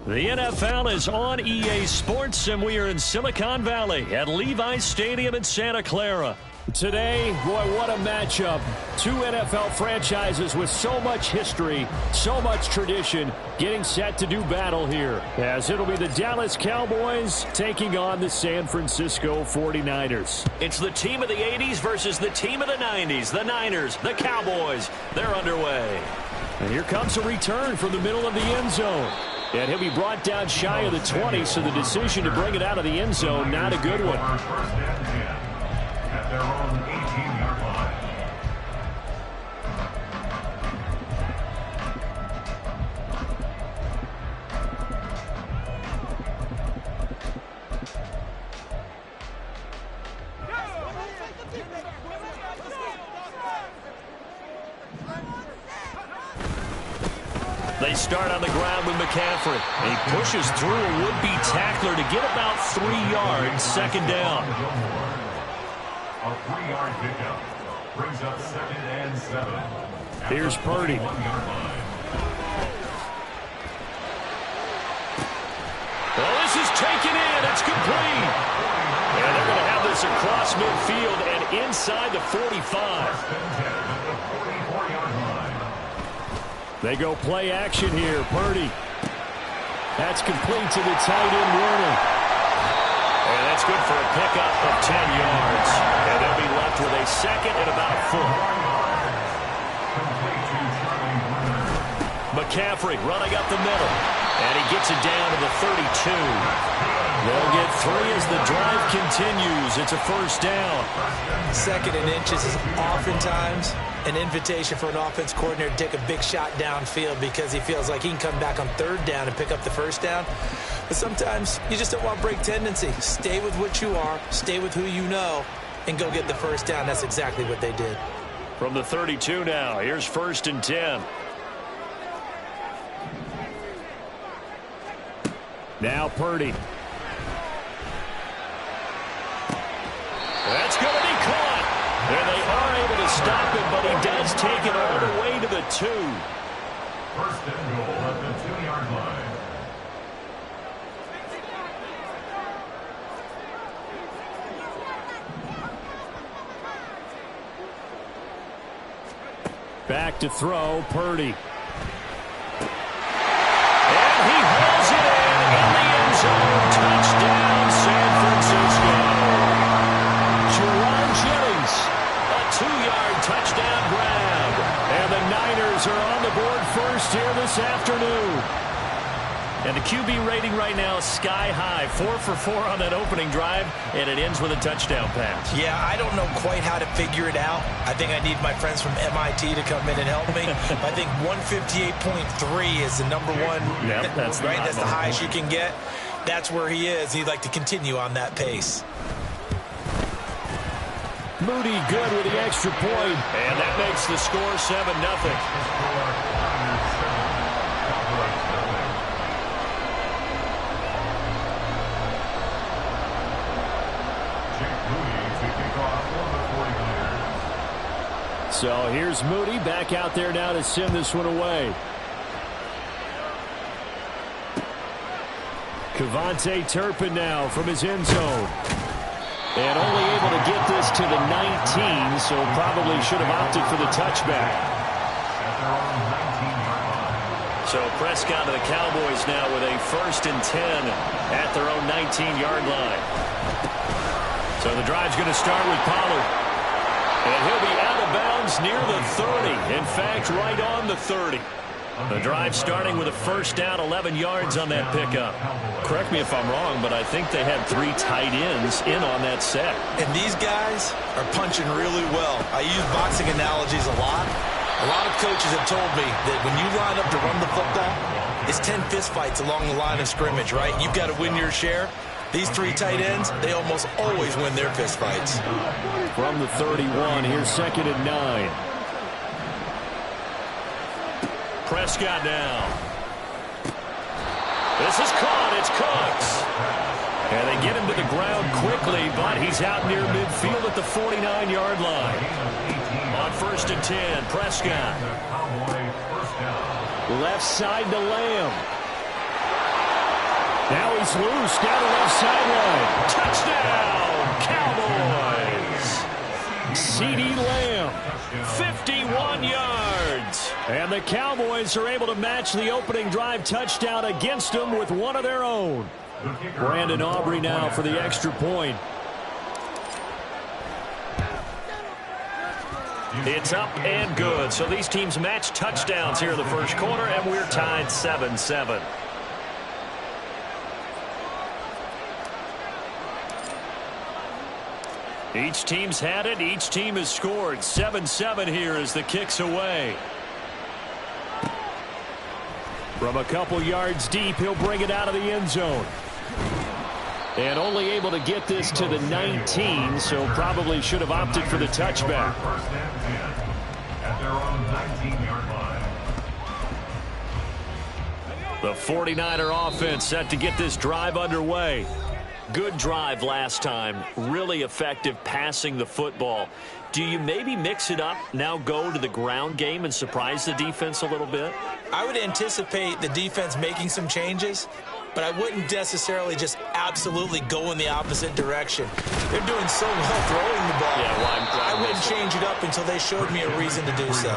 The NFL is on EA Sports, and we are in Silicon Valley at Levi's Stadium in Santa Clara. Today, boy, what a matchup. Two NFL franchises with so much history, so much tradition, getting set to do battle here, as it'll be the Dallas Cowboys taking on the San Francisco 49ers. It's the team of the 80s versus the team of the 90s. The Niners, the Cowboys, they're underway. And here comes a return from the middle of the end zone. And he'll be brought down shy of the 20, so the decision to bring it out of the end zone, not a good one. At their own 18-yard line. They start on the ground with McCaffrey. He pushes through a would-be tackler to get about 3 yards, second down. A 3-yard pickup brings up 2nd and 7. Here's Purdy. Well, this is taken in. It's complete. And they're going to have this across midfield and inside the 45. They go play action here. Purdy. That's complete to the tight end, Werner. And that's good for a pickup of 10 yards. And they'll be left with a second and about a foot. McCaffrey running up the middle. And he gets it down to the 32. They'll get 3 as the drive continues. It's a first down. 2nd and inches is oftentimes an invitation for an offense coordinator to take a big shot downfield because he feels like he can come back on 3rd down and pick up the first down. But sometimes you just don't want break tendency. Stay with what you are, stay with who you know, and go get the first down. That's exactly what they did. From the 32 now, here's 1st and 10. Now Purdy. That's going to be caught. And they are able to stop him, but he does take it all the way to the 2. 1st and goal at the 2-yard line. Back to throw, Purdy. And he hauls it in the end zone. Touchdown, San Francisco. Jerron Jennings, a 2-yard touchdown grab. And the Niners are on the board first here this afternoon. And the QB rating right now is sky high. 4 for 4 on that opening drive, and it ends with a touchdown pass. Yeah, I don't know quite how to figure it out. I think I need my friends from MIT to come in and help me. I think 158.3 is the number one. Yep, that's right. That's the highest you can get. That's where he is. He'd like to continue on that pace. Moody good with the extra point, and that makes the score 7-0. So here's Moody back out there now to send this one away. Kevontae Turpin now from his end zone. And only able to get this to the 19, so probably should have opted for the touchback. So Prescott to the Cowboys now with a 1st and 10 at their own 19-yard line. So the drive's going to start with Pollard. And he'll be out of bounds near the 30. In fact, right on the 30. The drive starting with a first down, 11 yards on that pickup. Correct me if I'm wrong, but I think they had 3 tight ends in on that set. And these guys are punching really well. I use boxing analogies a lot. A lot of coaches have told me that when you line up to run the football, it's 10 fistfights along the line of scrimmage, right? You've got to win your share. These 3 tight ends, they almost always win their fistfights. From the 31, here's 2nd and 9. Prescott now. This is caught. It's Cooks. And they get him to the ground quickly, but he's out near midfield at the 49-yard line. On 1st and 10, Prescott. Left side to Lamb. Now he's loose down the left sideline. Touchdown, Cowboys. CeeDee Lamb, 51 yards. And the Cowboys are able to match the opening drive touchdown against them with one of their own. Brandon Aubrey now for the extra point. It's up and good. So these teams match touchdowns here in the first quarter, and we're tied 7-7. Each team's had it. Each team has scored. 7-7 here as the kick's away. From a couple yards deep, he'll bring it out of the end zone. And only able to get this to the 19, so probably should have opted for the touchback. The 49er offense set to get this drive underway. Good drive last time. Really effective passing the football. Do you maybe mix it up, now go to the ground game and surprise the defense a little bit? I would anticipate the defense making some changes, but I wouldn't necessarily just absolutely go in the opposite direction. They're doing so well throwing the ball. Yeah, I wouldn't change it up until they showed me a reason to do so.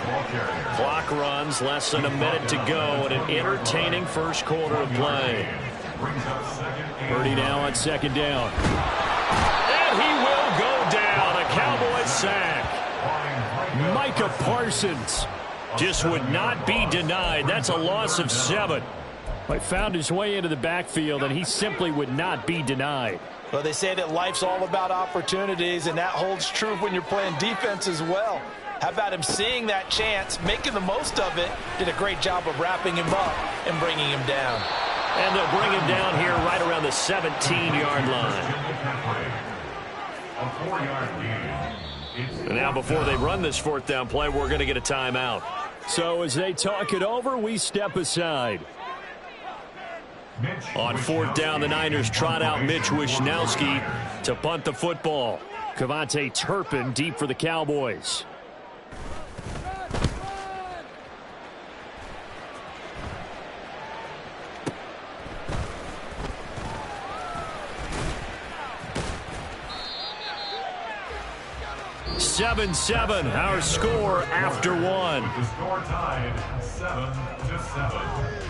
Clock runs, less than a minute to go, and an entertaining first quarter of play. Purdy now on 2nd down. And he will go down. A Cowboys sack. Micah Parsons just would not be denied. That's a loss of 7. He found his way into the backfield, and he simply would not be denied. Well, they say that life's all about opportunities, and that holds true when you're playing defense as well. How about him seeing that chance, making the most of it, did a great job of wrapping him up and bringing him down. And they'll bring him down here right around the 17-yard line. And now before they run this 4th down play, we're going to get a timeout. So as they talk it over, we step aside. On 4th down, the Niners trot out Mitch Wishnowsky to punt the football. Kevontae Turpin deep for the Cowboys. Seven, our score after 1. The score tied 7-7.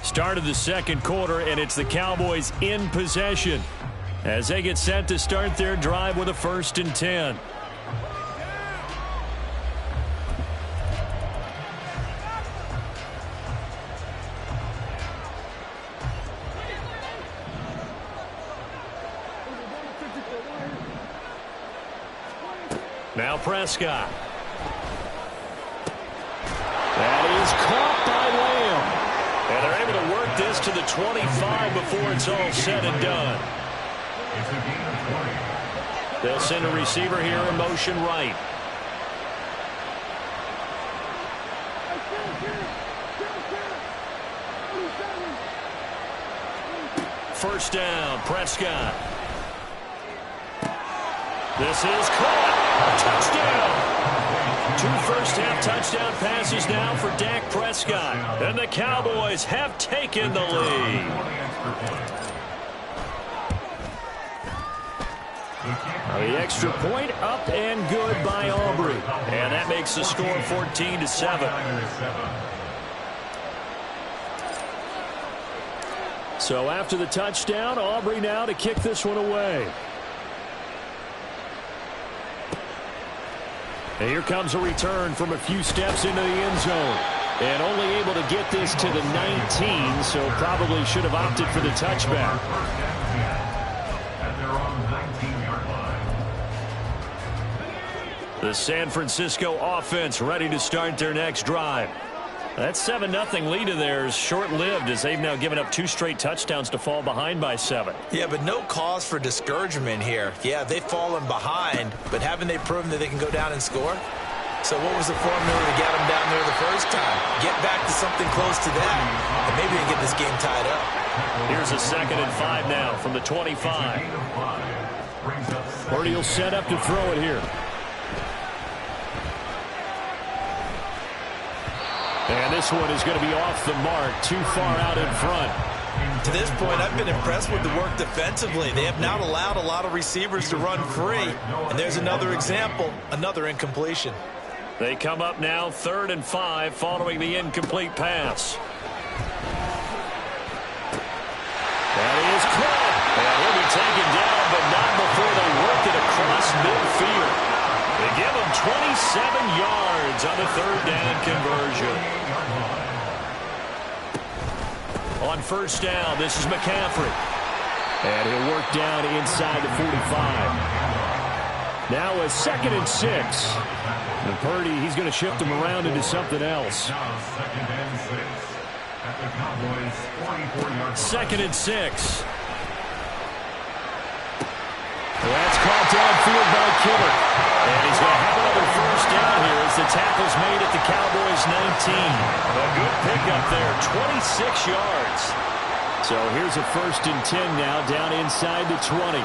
Start of the second quarter, and it's the Cowboys in possession as they get set to start their drive with a 1st and 10. Now Prescott. That is caught by Lamb. And they're able to work this to the 25 before it's all said and done. They'll send a receiver here in motion right. First down, Prescott. This is caught. Touchdown. 2 first-half touchdown passes now for Dak Prescott. And the Cowboys have taken the lead. The extra point up and good by Aubrey. And that makes the score 14-7. So after the touchdown, Aubrey now to kick this one away. And here comes a return from a few steps into the end zone. And only able to get this to the 19, so probably should have opted for the touchback. At their own 19-yard line. The San Francisco offense ready to start their next drive. That 7-0 lead of theirs short-lived as they've now given up 2 straight touchdowns to fall behind by 7. Yeah, but no cause for discouragement here. Yeah, they've fallen behind, but haven't they proven that they can go down and score? So what was the formula to get them down there the first time? Get back to something close to that, and maybe they get this game tied up. Here's a 2nd and 5 now from the 25. Purdy will set up to throw it here. And this one is going to be off the mark, too far out in front. To this point, I've been impressed with the work defensively. They have not allowed a lot of receivers to run free. And there's another example, another incompletion. They come up now 3rd and 5 following the incomplete pass. That is caught. And he'll be taken down, but not before they work it across midfield. They give him 27 yards on the 3rd down conversion. On 1st down, this is McCaffrey. And he'll work down inside the 45. Now a 2nd and 6. And Purdy, he's going to shift him around into something else. 2nd and 6. That's caught downfield by Kittle. And he's going to have another 1st down here as the tackle's made at the Cowboys' 19. A good pickup there, 26 yards. So here's a 1st and 10 now, down inside the 20.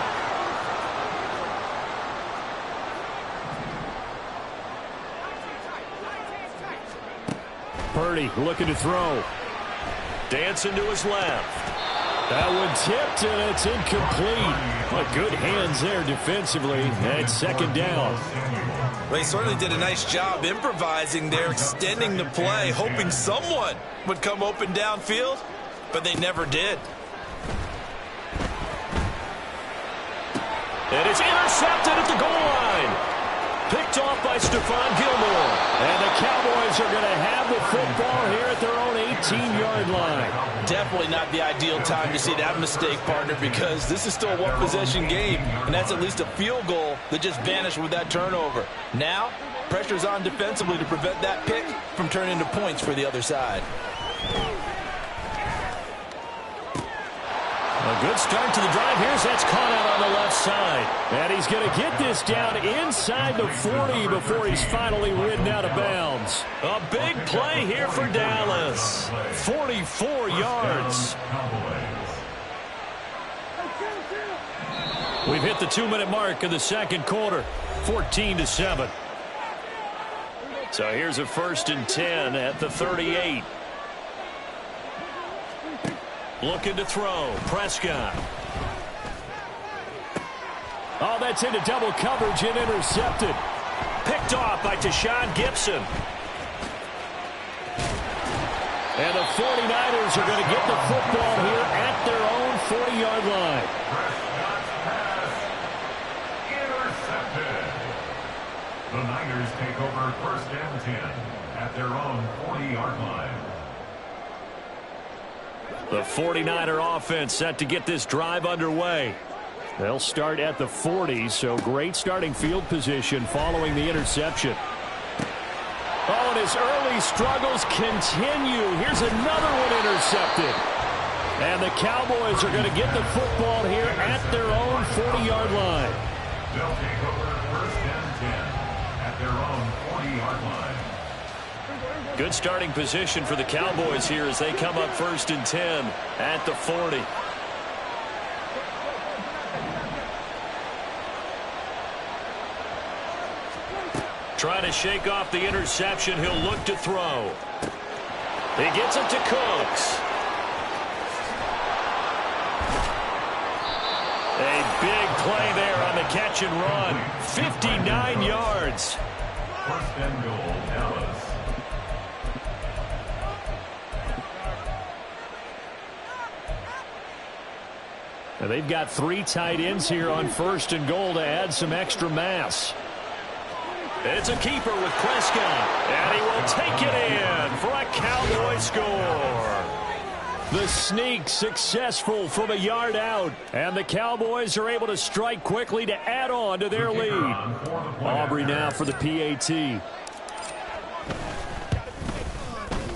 Purdy looking to throw. Dancing to his left. That one tipped, and it's incomplete. But good hands there defensively. And 2nd down. They certainly did a nice job improvising there, extending the play, hoping someone would come open downfield, but they never did. And it's intercepted at the goal line. Picked off by Stephon Gilmore. And the Cowboys are going to have the football here at their own 18-yard line. Definitely not the ideal time to see that mistake, partner, because this is still a one-possession game, and that's at least a field goal that just vanished with that turnover. Now, pressure's on defensively to prevent that pick from turning into points for the other side. A good start to the drive. Here's that's caught out on the left side. And he's going to get this down inside the 40 before he's finally ridden out of bounds. A big play here for Dallas. 44 yards. We've hit the 2-minute mark of the 2nd quarter. 14-7. So here's a 1st and 10 at the 38. Looking to throw. Prescott. Oh, that's into double coverage and intercepted. Picked off by Tashawn Gibson. And the 49ers are going to get the football here at their own 40-yard line. Intercepted. The Niners take over 1st and 10 at their own 40-yard line. The 49er offense set to get this drive underway. They'll start at the 40, so great starting field position following the interception. Oh, and his early struggles continue. Here's another one intercepted. And the Cowboys are going to get the football here at their own 40-yard line. They'll take over 1st and 10 at their own 40-yard line. Good starting position for the Cowboys here as they come up 1st and 10 at the 40. Trying to shake off the interception. He'll look to throw. He gets it to Cooks. A big play there on the catch and run. 59 yards. 1st and goal, Dallas. And they've got 3 tight ends here on 1st and goal to add some extra mass. It's a keeper with Prescott, and he will take it in for a Cowboy score. The sneak successful from a yard out, and the Cowboys are able to strike quickly to add on to their lead. Aubrey now for the PAT.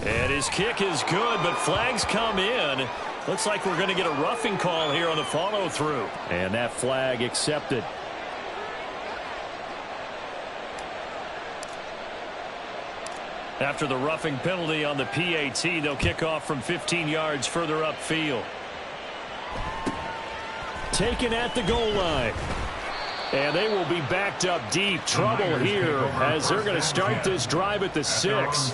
And his kick is good, but flags come in. Looks like we're going to get a roughing call here on the follow-through. And that flag accepted. After the roughing penalty on the PAT, they'll kick off from 15 yards further upfield. Taken at the goal line. And they will be backed up deep. Trouble here as they're going to start this drive at the 6.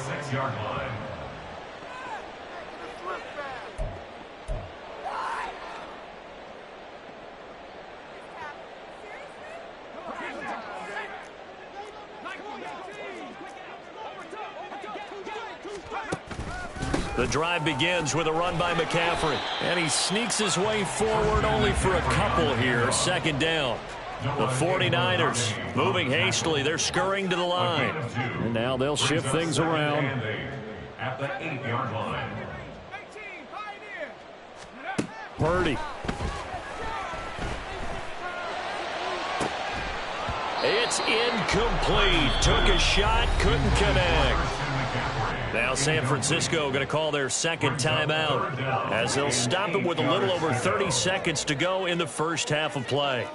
The drive begins with a run by McCaffrey. And he sneaks his way forward only for a couple here. Second down. The 49ers moving hastily. They're scurrying to the line. And now they'll shift things around. At the 8-yard line. Purdy. It's incomplete. Took a shot, couldn't connect. Now San Francisco going to call their second timeout as they'll stop it with a little over 30 seconds to go in the first half of play.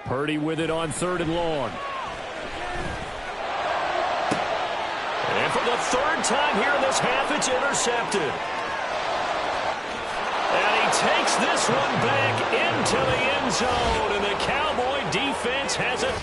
Purdy with it on 3rd and long. And for the 3rd time here in this half, it's intercepted. And he takes this one back into the end zone, and the Cowboy defense has it.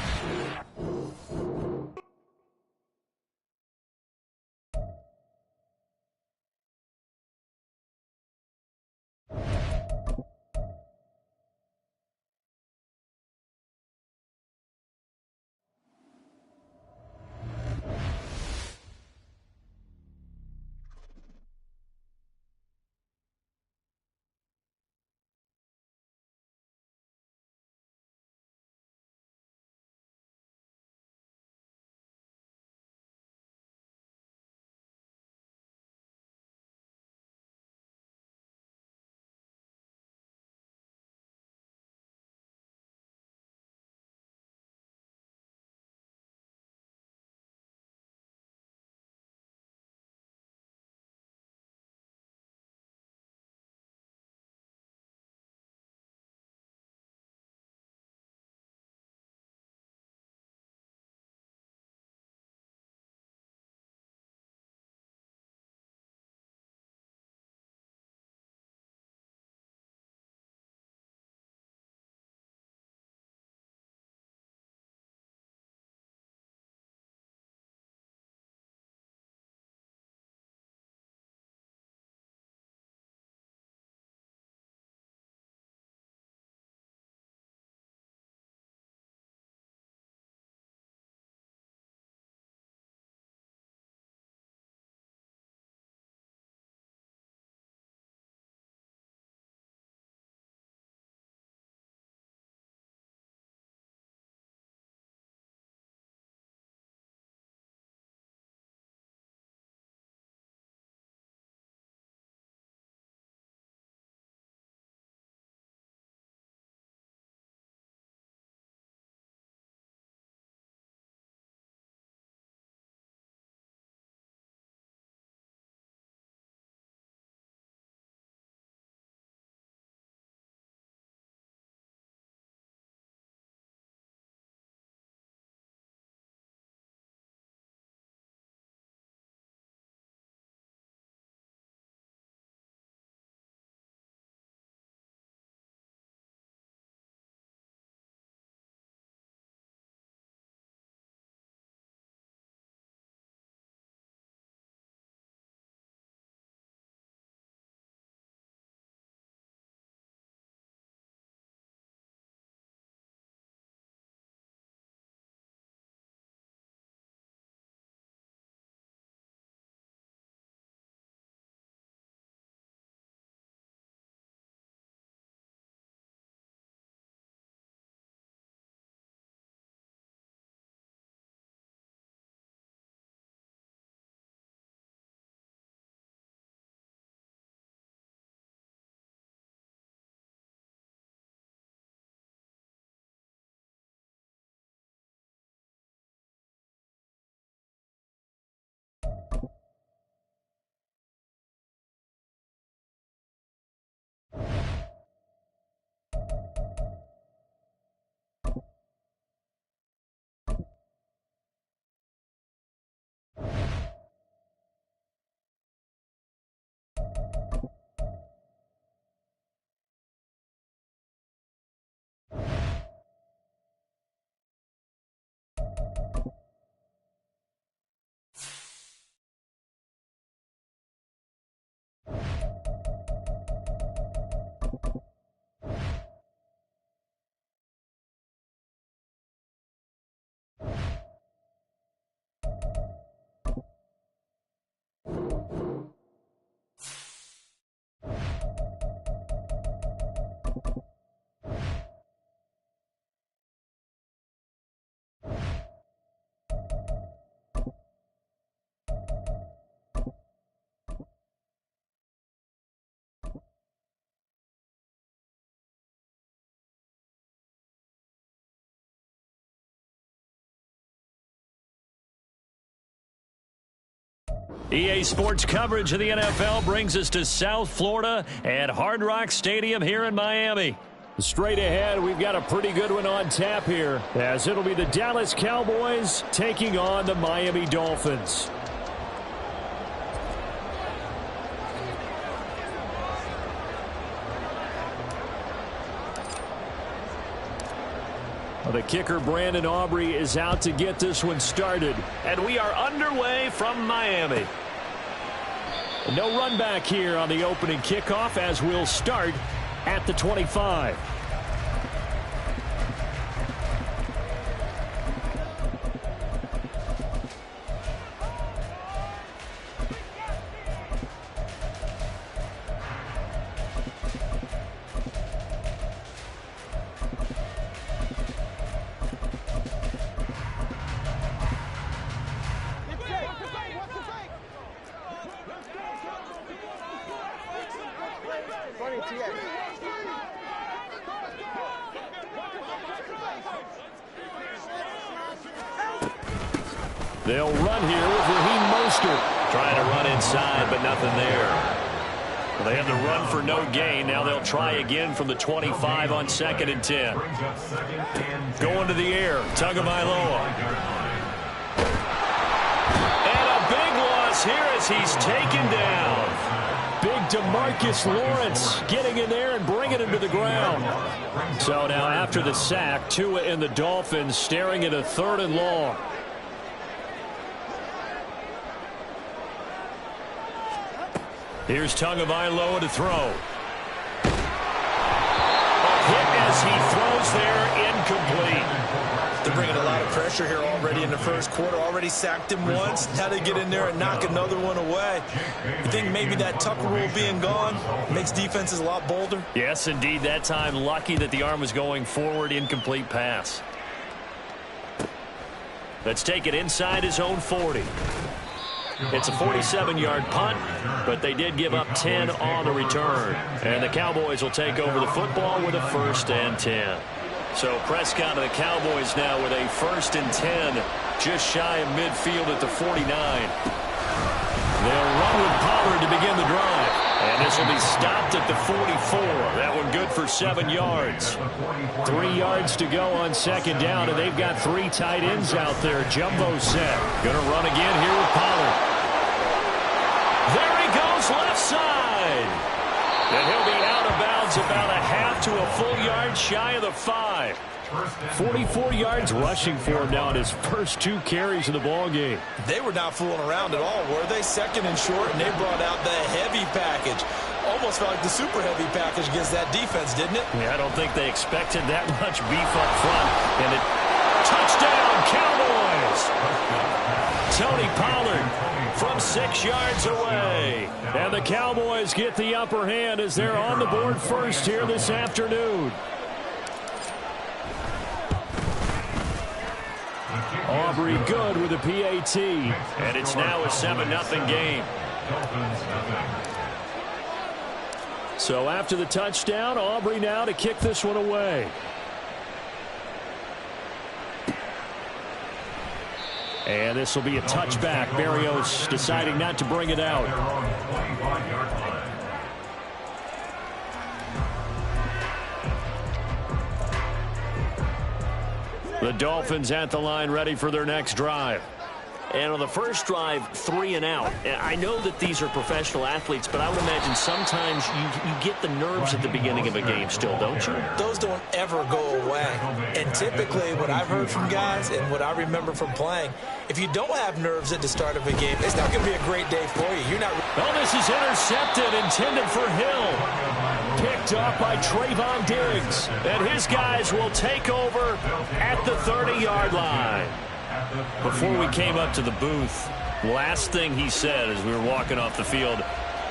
EA Sports coverage of the NFL brings us to South Florida at Hard Rock Stadium here in Miami. Straight ahead, we've got a pretty good one on tap here, as it'll be the Dallas Cowboys taking on the Miami Dolphins. The kicker, Brandon Aubrey, is out to get this one started. And we are underway from Miami. No run back here on the opening kickoff, as we'll start at the 25. They'll run here with Raheem Mostert. Trying to run inside, but nothing there. Well, they had to run for no gain. Now they'll try again from the 25 on 2nd and 10. Going to the air. Tagovailoa. And a big loss here as he's taken down. Big DeMarcus Lawrence getting in there and bringing him to the ground. So now after the sack, Tua and the Dolphins staring at a 3rd and long. Here's Tagovailoa to throw. A hit as he throws there, incomplete. They're bringing a lot of pressure here already in the first quarter. Already sacked him once. Now they get in there and knock another one away. You think maybe that Tucker rule being gone makes defenses a lot bolder? Yes, indeed. That time, lucky that the arm was going forward. Incomplete pass. Let's take it inside his own 40. It's a 47-yard punt, but they did give up 10 on the return. And the Cowboys will take over the football with a 1st and 10. So Prescott and the Cowboys now with a 1st and 10, just shy of midfield at the 49. They'll run with Pollard to begin the drive. And this will be stopped at the 44. That one good for 7 yards. 3 yards to go on 2nd down, and they've got 3 tight ends out there. Jumbo set. Going to run again here with Pollard. There he goes, left side. And he'll be out of bounds about a half to a full yard shy of the 5. 44 yards rushing for him now in his first 2 carries of the ball game. They were not fooling around at all, were they? 2nd and short, and they brought out the heavy package. Almost felt like the super heavy package against that defense, didn't it? Yeah, I don't think they expected that much beef up front. And it touchdown, Cowboys! Tony Pollard from 6 yards away. And the Cowboys get the upper hand as they're on the board first here this afternoon. Aubrey good with a PAT. And it's now a 7-0 game. So after the touchdown, Aubrey now to kick this one away. And this will be a touchback. Berrios deciding not to bring it out. The Dolphins at the line ready for their next drive. And on the first drive, 3 and out. I know that these are professional athletes, but I would imagine sometimes you get the nerves at the beginning of a game still, don't you? Those don't ever go away. And typically what I've heard from guys and what I remember from playing, if you don't have nerves at the start of a game, it's not going to be a great day for you. You're not. Oh, this is intercepted, intended for Hill. Picked up by Trayvon Diggs. And his guys will take over at the 30-yard line. Before we came up to the booth, last thing he said as we were walking off the field,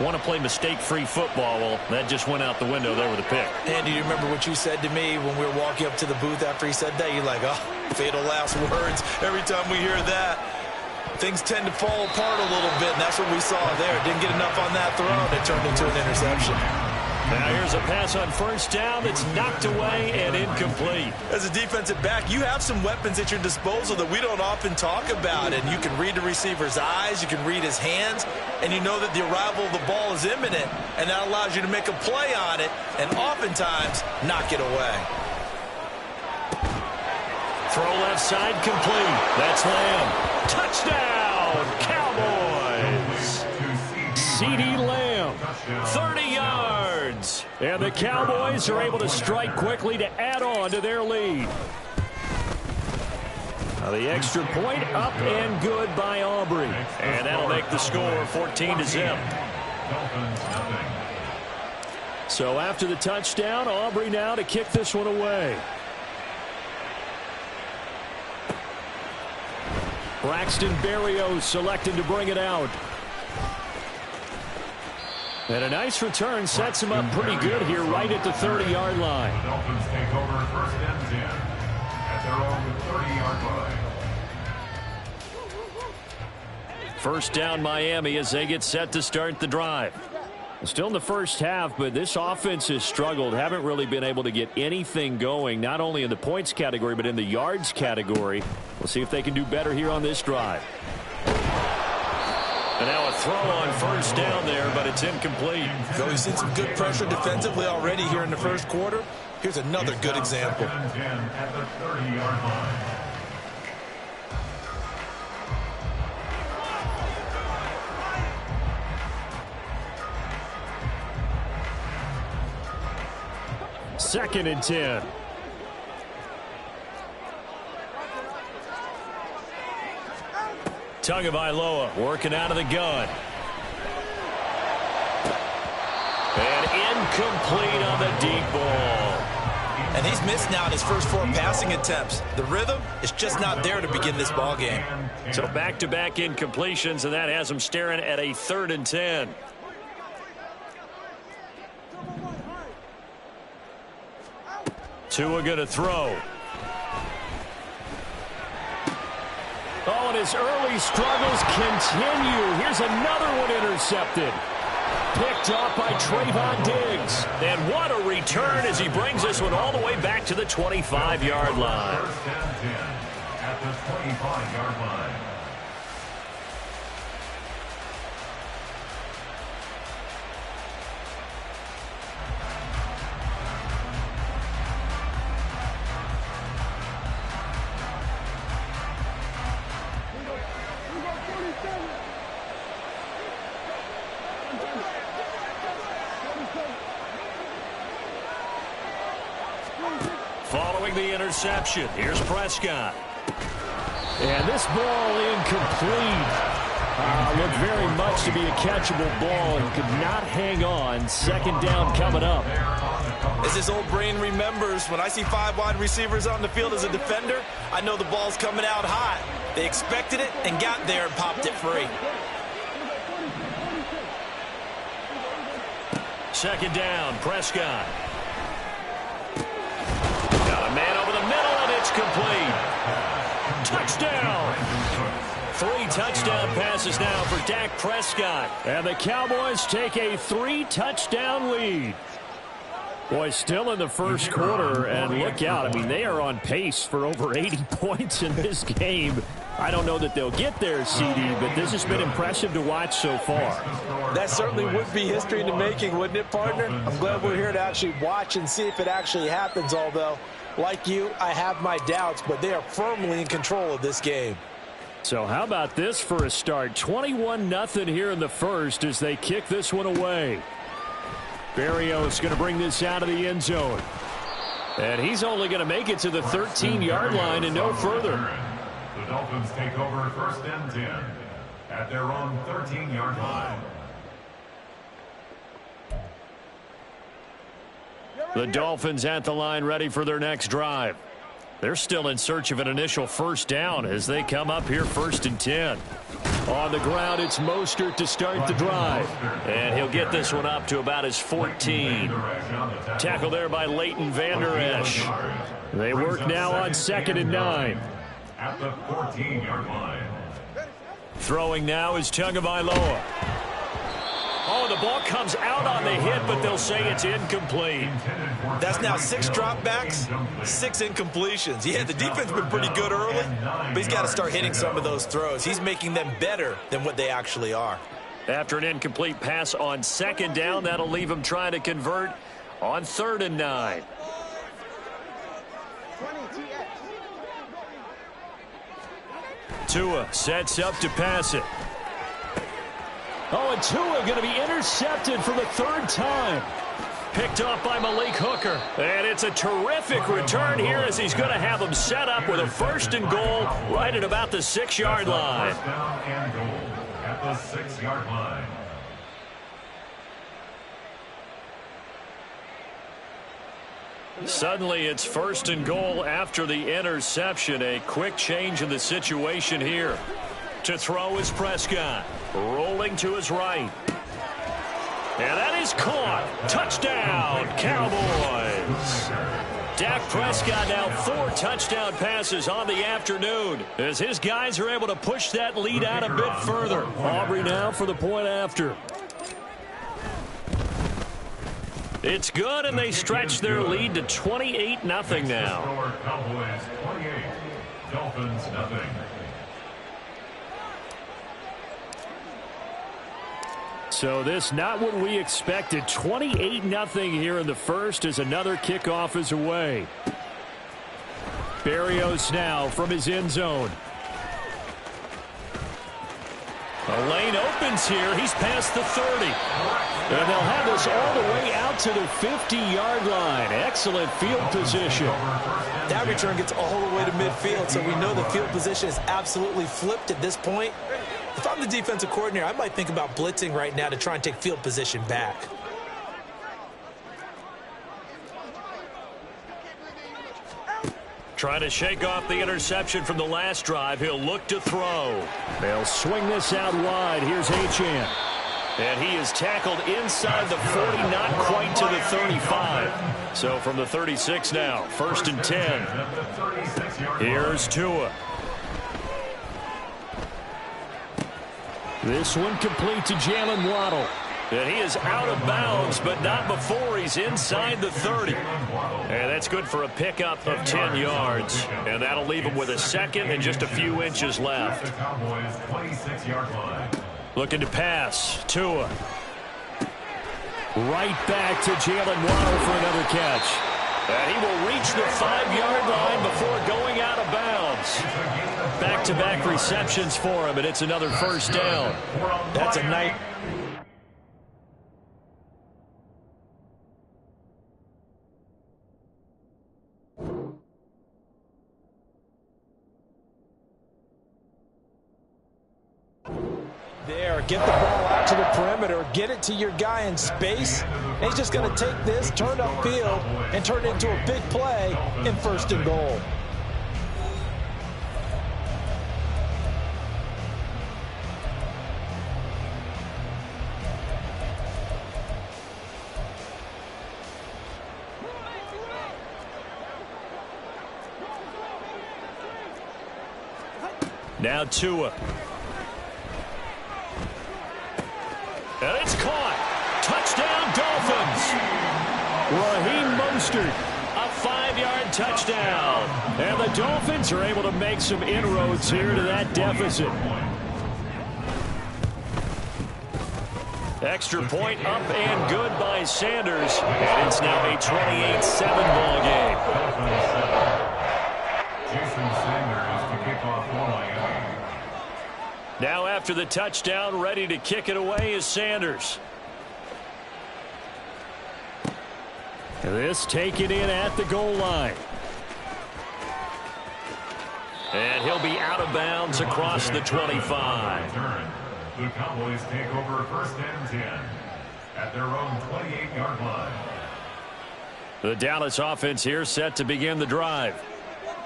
want to play mistake-free football. Well, that just went out the window there with a pick. And do you remember what you said to me when we were walking up to the booth after he said that? You're like, oh, fatal last words. Every time we hear that, things tend to fall apart a little bit, and that's what we saw there. Didn't get enough on that throw, and it turned into an interception. Now here's a pass on first down that's knocked away and incomplete. As a defensive back, you have some weapons at your disposal that we don't often talk about. And you can read the receiver's eyes, you can read his hands, and you know that the arrival of the ball is imminent. And that allows you to make a play on it and oftentimes knock it away. Throw left side complete. That's Lamb. Touchdown, Cowboys. CeeDee Lamb, 30 yards. And the Cowboys are able to strike quickly to add on to their lead. Now the extra point up and good by Aubrey. And that'll make the score 14-0. So after the touchdown, Aubrey now to kick this one away. Braxton Berrios selected to bring it out. And a nice return sets him up pretty good here right at the 30-yard line. The Dolphins take over first and 10 at their own 30-yard line. First down Miami as they get set to start the drive. Still in the first half, but this offense has struggled. Haven't really been able to get anything going, not only in the points category, but in the yards category. We'll see if they can do better here on this drive. And now a throw on first down there, but it's incomplete. So we've seen some good pressure defensively already here in the first quarter. Here's another good example. Second and 10 at the 30-yard line. Second and 10. Tagovailoa working out of the gun. And incomplete on the deep ball. And he's missed now in his first 4 passing attempts. The rhythm is just not there to begin this ball game. So back-to-back incompletions, and that has him staring at a 3rd and 10. Tua going to throw. Oh, and his early struggles continue. Here's another one intercepted. Picked off by Trayvon Diggs. And what a return as he brings this one all the way back to the 25-yard line. First and 10 at the 25-yard line. Following the interception, here's Prescott. And this ball incomplete. Looked very much to be a catchable ball and could not hang on. Second down coming up. As his old brain remembers, when I see 5 wide receivers on the field as a defender, I know the ball's coming out hot. They expected it and got there and popped it free. Second down, Prescott. Got a man over the middle, and it's complete. Touchdown. 3 touchdown passes now for Dak Prescott. And the Cowboys take a 3-touchdown lead. Boy, still in the first quarter, and look out. I mean, they are on pace for over 80 points in this game. I don't know that they'll get there, CD, but this has been impressive to watch so far. That certainly would be history in the making, wouldn't it, partner? I'm glad we're here to actually watch and see if it actually happens, although, like you, I have my doubts, but they are firmly in control of this game. So how about this for a start? 21-0 here in the first as they kick this one away. Berrios going to bring this out of the end zone. And he's only going to make it to the 13-yard line and no further. The Dolphins take over first and 10 at their own 13-yard line. The Dolphins at the line ready for their next drive. They're still in search of an initial first down as they come up here first and 10. On the ground, it's Mostert to start the drive. And he'll get this one up to about his 14. Tackle there by Leighton Vander Esch. They work now on 2nd and 9. At the 14-yard line. Throwing now is Tagovailoa. Oh, the ball comes out on the hit, but they'll say it's incomplete. That's now 6 dropbacks, 6 incompletions. Yeah, the defense has been pretty good early, but he's got to start hitting some of those throws. He's making them better than what they actually are. After an incomplete pass on second down, that'll leave him trying to convert on 3rd and 9. Tua sets up to pass it. Oh, and Tua going to be intercepted for the 3rd time. Picked off by Malik Hooker. And it's a terrific return here as he's going to have him set up with a 1st and goal right at about the 6-yard line. First down and goal at the 6-yard line. Suddenly it's 1st and goal after the interception. A quick change in the situation here. To throw is Prescott. Rolling to his right. And that is caught. Touchdown, Cowboys. Dak Prescott now 4 touchdown passes on the afternoon as his guys are able to push that lead out a bit further. Aubrey now for the point after. It's good, and they stretch their lead to 28-0 now. Cowboys 28, Dolphins nothing. So this not what we expected. 28-0 here in the first as another kickoff is away. Berrios now from his end zone. A lane opens here. He's past the 30. And they'll have this all the way out to the 50-yard line. Excellent field position. That return gets all the way to midfield, so we know the field position is absolutely flipped at this point. If I'm the defensive coordinator, I might think about blitzing right now to try and take field position back. Trying to shake off the interception from the last drive. He'll look to throw. They'll swing this out wide. Here's Achane. And he is tackled inside the 40, not quite to the 35. So from the 36 now, 1st and 10. Here's Tua. This one complete to Jalen Waddle. And he is out of bounds, but not before he's inside the 30. And that's good for a pickup of 10 yards. And that'll leave him with a 2nd and just a few inches left. Looking to pass. Tua. Right back to Jalen Waddle for another catch. And he will reach the 5-yard line before going out of bounds. Back-to-back receptions for him, and it's another 1st down. That's a nice... There, get the ball out to the perimeter, get it to your guy in space. And he's just going to take this, turn upfield, and turn it into a big play in 1st and goal. Now Tua. And it's caught. Touchdown, Dolphins. Raheem Mostert, a 5-yard touchdown. And the Dolphins are able to make some inroads here to that deficit. Extra point up and good by Sanders. And it's now a 28-7 ball game. Jason Sanders to kick off for Miami. Now after the touchdown, ready to kick it away is Sanders. This taken in at the goal line. And he'll be out of bounds across the 25. The Cowboys take over 1st and 10 at their own 28-yard line. The Dallas offense here set to begin the drive.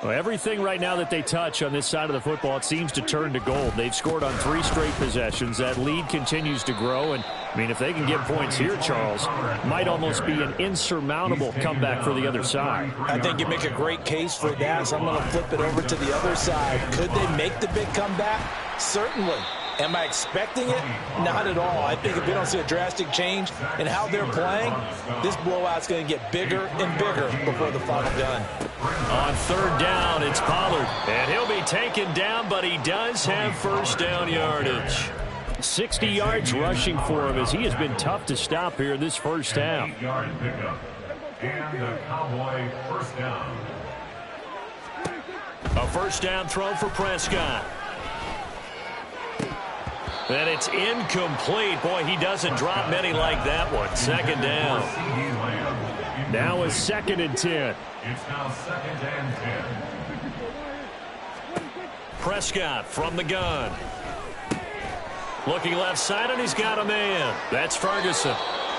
Well, everything right now that they touch on this side of the football, it seems to turn to gold. They've scored on 3 straight possessions. That lead continues to grow. And, I mean, if they can get points here, Charles, might almost be an insurmountable comeback for the other side. I think you make a great case for that, so I'm going to flip it over to the other side. Could they make the big comeback? Certainly. Am I expecting it? Not at all. I think if we don't see a drastic change in how they're playing, this blowout's going to get bigger and bigger before the final gun. On third down, it's Pollard. And he'll be taken down, but he does have first down yardage. 60 yards rushing for him as he has been tough to stop here in this first half. 8-yard pickup. And the Cowboy first down. A first down throw for Prescott. And it's incomplete. Boy, he doesn't drop many like that one. Second down. Now a 2nd and 10. It's now 2nd and 10. Prescott from the gun. Looking left side, and he's got a man. That's Ferguson.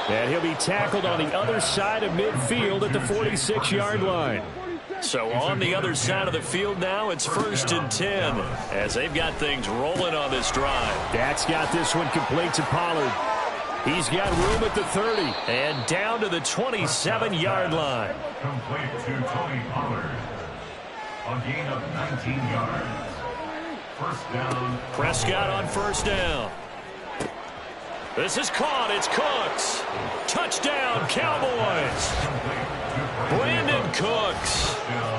And he'll be tackled on the other side of midfield at the 46-yard line. So on the other side of the field now, it's 1st and 10 as they've got things rolling on this drive. Dak's got this one complete to Pollard. He's got room at the 30 and down to the 27-yard line. Complete to Tony Pollard. A gain of 19 yards. First down. Prescott on first down. This is caught. It's Cooks. Touchdown, Cowboys. Brandon Cooks.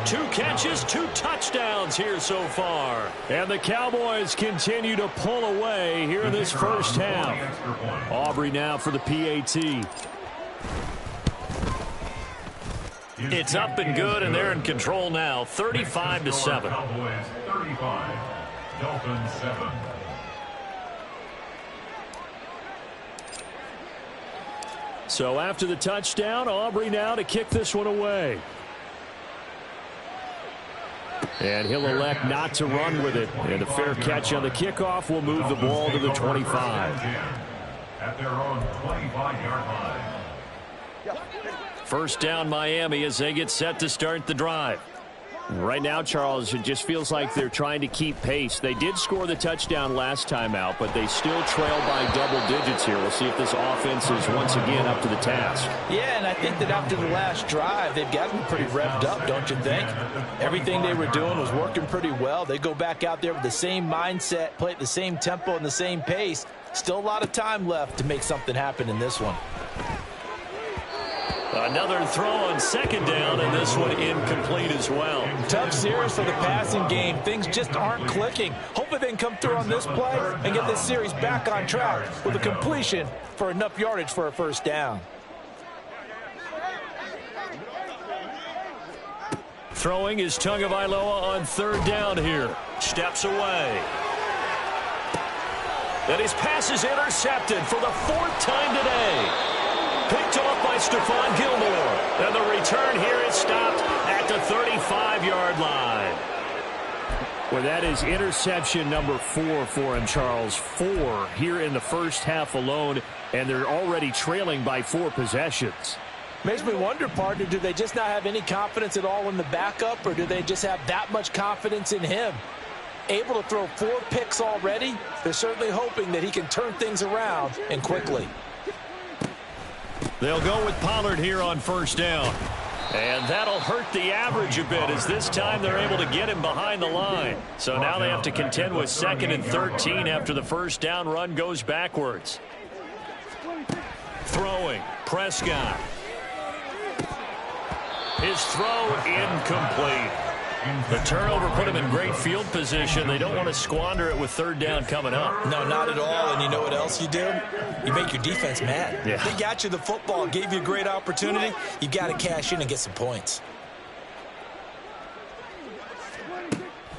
2 catches, 2 touchdowns here so far. And the Cowboys continue to pull away here in this first half. Aubrey now for the PAT. It's up and good, and they're in control now, 35-7. Cowboys 35, Dolphins 7. So after the touchdown, Aubrey now to kick this one away. And he'll elect not to run with it. And a fair catch on the kickoff will move the ball to the 25. At their own 25-yard line. First down Miami as they get set to start the drive. Right now, Charles, it just feels like they're trying to keep pace. They did score the touchdown last time out, but they still trail by double digits here. We'll see if this offense is once again up to the task. Yeah, and I think that after the last drive, they've gotten pretty revved up, don't you think? Everything they were doing was working pretty well. They go back out there with the same mindset, play at the same tempo and the same pace. Still a lot of time left to make something happen in this one. Another throw on second down, and this one incomplete as well. Tough series for the passing game. Things just aren't clicking. Hopefully they can come through on this play and get this series back on track with a completion for enough yardage for a first down. Throwing is Tagovailoa on third down here. Steps away. And his pass is intercepted for the 4th time today. Picked off by Stephon Gilmore. And the return here is stopped at the 35-yard line. Well, that is interception number 4 for him, Charles. 4 here in the first half alone, and they're already trailing by 4 possessions. Makes me wonder, partner, do they just not have any confidence at all in the backup, or do they just have that much confidence in him? Able to throw 4 picks already, they're certainly hoping that he can turn things around and quickly. They'll go with Pollard here on first down. And that'll hurt the average a bit as this time they're able to get him behind the line. So now they have to contend with 2nd and 13 after the first down run goes backwards. Throwing, Prescott. His throw incomplete. The turnover put him in great field position. They don't want to squander it with third down coming up. No, not at all. And you know what else you do? You make your defense mad. Yeah. They got you the football, gave you a great opportunity. You got to cash in and get some points.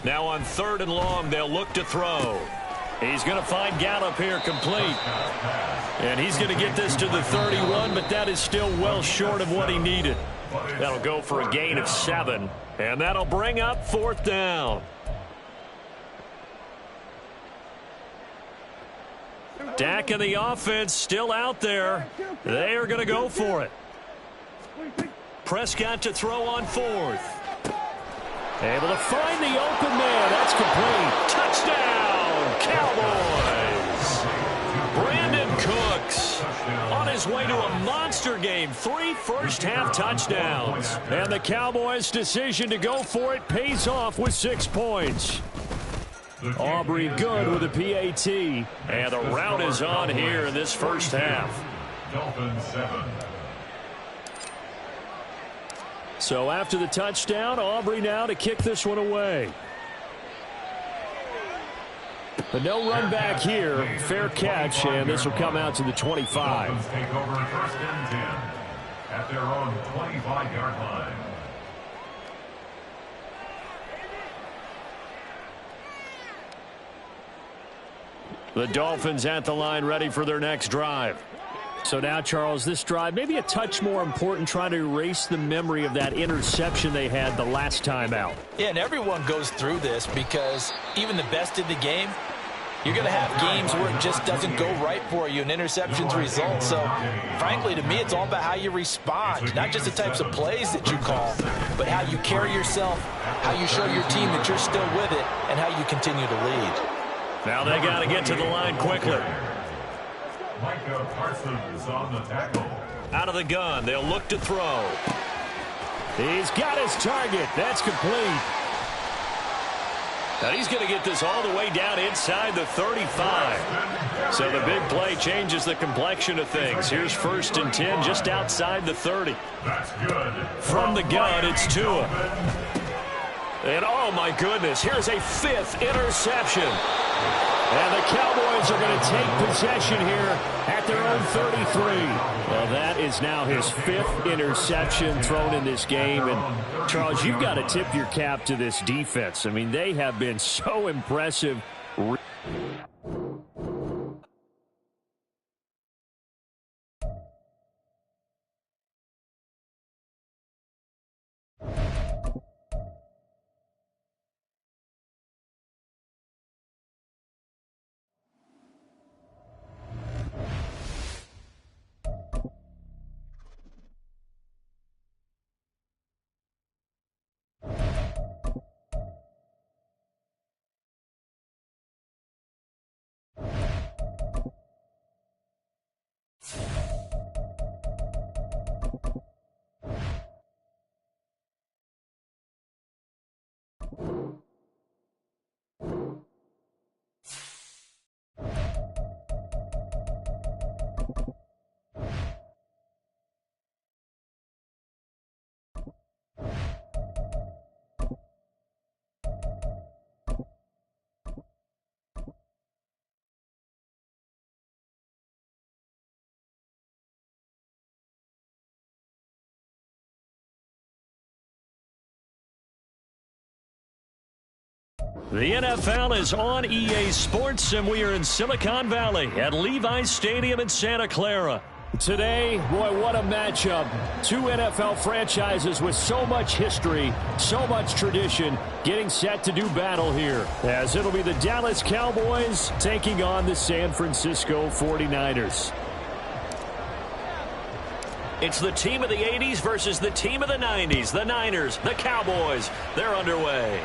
Now on 3rd and long, they'll look to throw. He's going to find Gallup here complete. And he's going to get this to the 31, but that is still well short of what he needed. That'll go for a gain of 7. And that'll bring up 4th down. Dak and the offense still out there. They are going to go for it. Prescott to throw on 4th. Able to find the open man. That's complete. Touchdown, Cowboys. Brandon Cooks on his way to a monster game. 3 first-half touchdowns. And the Cowboys' decision to go for it pays off with 6 points. Aubrey good with a PAT. And the route is on here in this first half. Dolphins 7. So after the touchdown, Aubrey now to kick this one away. But no run back here. Fair catch, and this will come out to the 25. Dolphins take over first and 10 at their own 25-yard line. The Dolphins at the line ready for their next drive. So now, Charles, this drive maybe a touch more important, trying to erase the memory of that interception they had the last time out. Yeah, and everyone goes through this because even the best in the game, you're going to have games where it just doesn't go right for you and interceptions result. So, frankly, to me, it's all about how you respond, not just the types of plays that you call, but how you carry yourself, how you show your team that you're still with it, and how you continue to lead. Now they got to get to the line quickly. Micah Parsons on the tackle. Out of the gun, they'll look to throw. He's got his target. That's complete. Now he's going to get this all the way down inside the 35. So the big play changes the complexion of things. Here's first and 10 just outside the 30. That's good. From the gun, it's Tua. And oh my goodness, here's a 5th interception. And the Cowboys are going to take possession here at their own 33. Well, that is now his 5th interception thrown in this game. And, Charles, you've got to tip your cap to this defense. I mean, they have been so impressive. The NFL is on EA Sports, and we are in Silicon Valley at Levi's Stadium in Santa Clara. Today, boy, what a matchup. Two NFL franchises with so much history, so much tradition, getting set to do battle here, as it'll be the Dallas Cowboys taking on the San Francisco 49ers. It's the team of the 80s versus the team of the 90s. The Niners, the Cowboys, they're underway.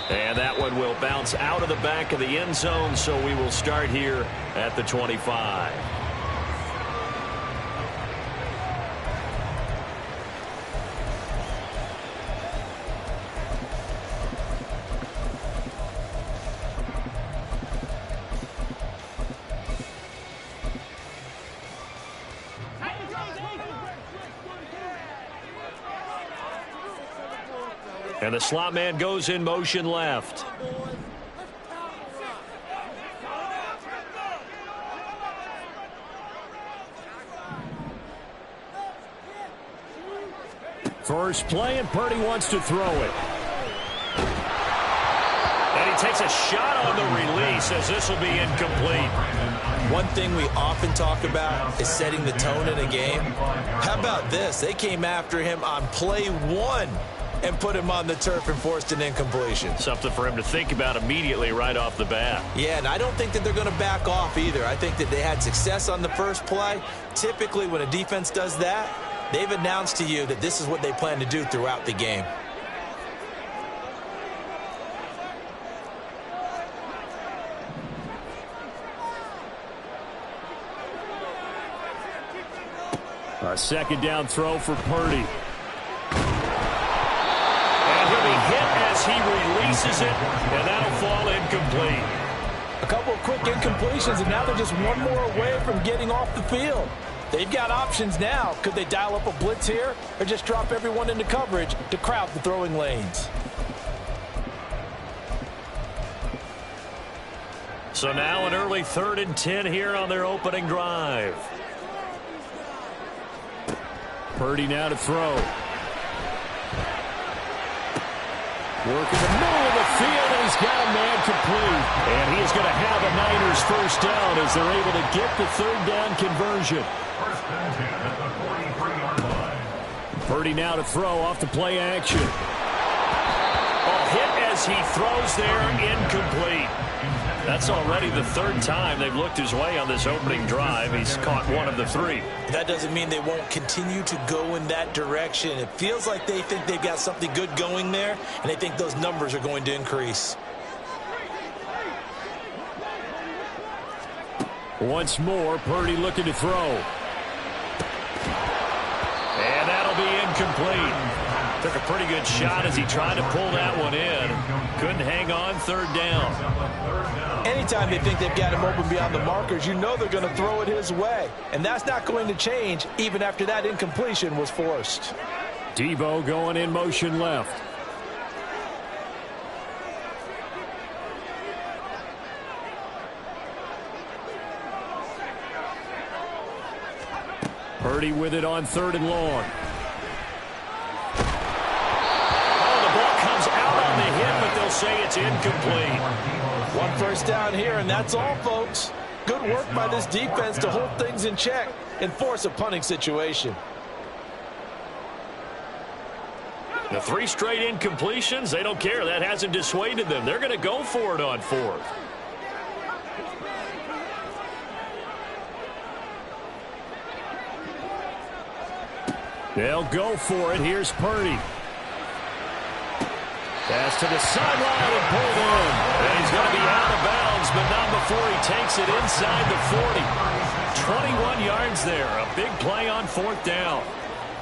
And that one will bounce out of the back of the end zone, so we will start here at the 25. And the slot man goes in motion left. First play, and Purdy wants to throw it. And he takes a shot on the release, as this will be incomplete. One thing we often talk about is setting the tone in a game. How about this? They came after him on play 1 and put him on the turf and forced an incompletion. Something for him to think about immediately right off the bat. Yeah, and I don't think that they're going to back off either. I think that they had success on the first play. Typically, when a defense does that, they've announced to you that this is what they plan to do throughout the game. A second down throw for Purdy. And he'll be hit as as he releases it, and that'll fall incomplete. A couple of quick incompletions, and now they're just one more away from getting off the field. They've got options now. Could they dial up a blitz here or just drop everyone into coverage to crowd the throwing lanes? So now an early 3rd and 10 here on their opening drive. Purdy now to throw. Working the middle of the field, and he's got a man complete. And he is going to have a Niners first down as they're able to get the 3rd down conversion. First and 10 at the 43-yard line. Purdy now to throw off the play action. Oh, hit as he throws there, incomplete. That's already the 3rd time they've looked his way on this opening drive. He's caught one of the 3. That doesn't mean they won't continue to go in that direction. It feels like they think they've got something good going there, and they think those numbers are going to increase. Once more, Purdy looking to throw. And that'll be incomplete. Took a pretty good shot as he tried to pull that one in. Couldn't hang on 3rd down. Anytime they think they've got him open beyond the markers, you know they're going to throw it his way. And that's not going to change even after that incompletion was forced. Debo going in motion left. Purdy with it on 3rd and long. The hit, but they'll say it's incomplete. One first down here, and that's all, folks. Good work by this defense to hold things in check and force a punting situation. The 3 straight incompletions, they don't care. That hasn't dissuaded them. They're going to go for it on 4th. They'll go for it. Here's Purdy. Pass to the sideline and pulled in. And he's going to be out of bounds, but not before he takes it inside the 40. 21 yards there. A big play on 4th down.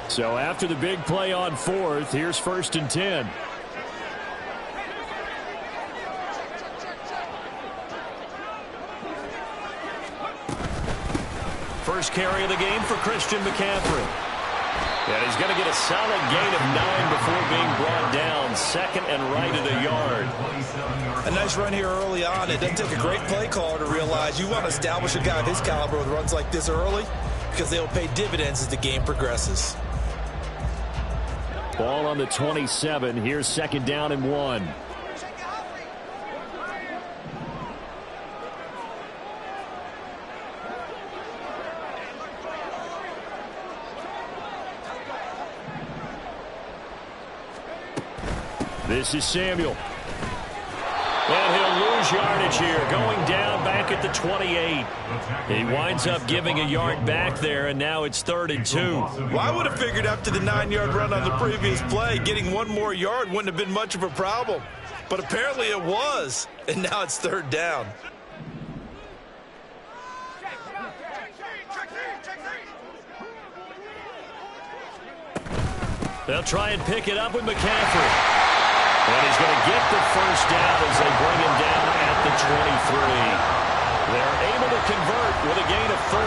So after the big play on 4th, here's 1st and 10. First carry of the game for Christian McCaffrey. And he's going to get a solid gain of 9 before being brought down. 2nd and right at a yard. A nice run here early on. It doesn't take a great play caller to realize you want to establish a guy of his caliber with runs like this early because they will pay dividends as the game progresses. Ball on the 27. Here's 2nd down and 1. This is Samuel. And he'll lose yardage here, going down back at the 28. He winds up giving a yard back there, and now it's 3rd and 2. Well, I would have figured after the 9-yard run on the previous play, getting one more yard wouldn't have been much of a problem. But apparently it was, and now it's 3rd down. They'll try and pick it up with McCaffrey. And he's going to get the first down as they bring him down at the 23. They're able to convert with a gain of 4.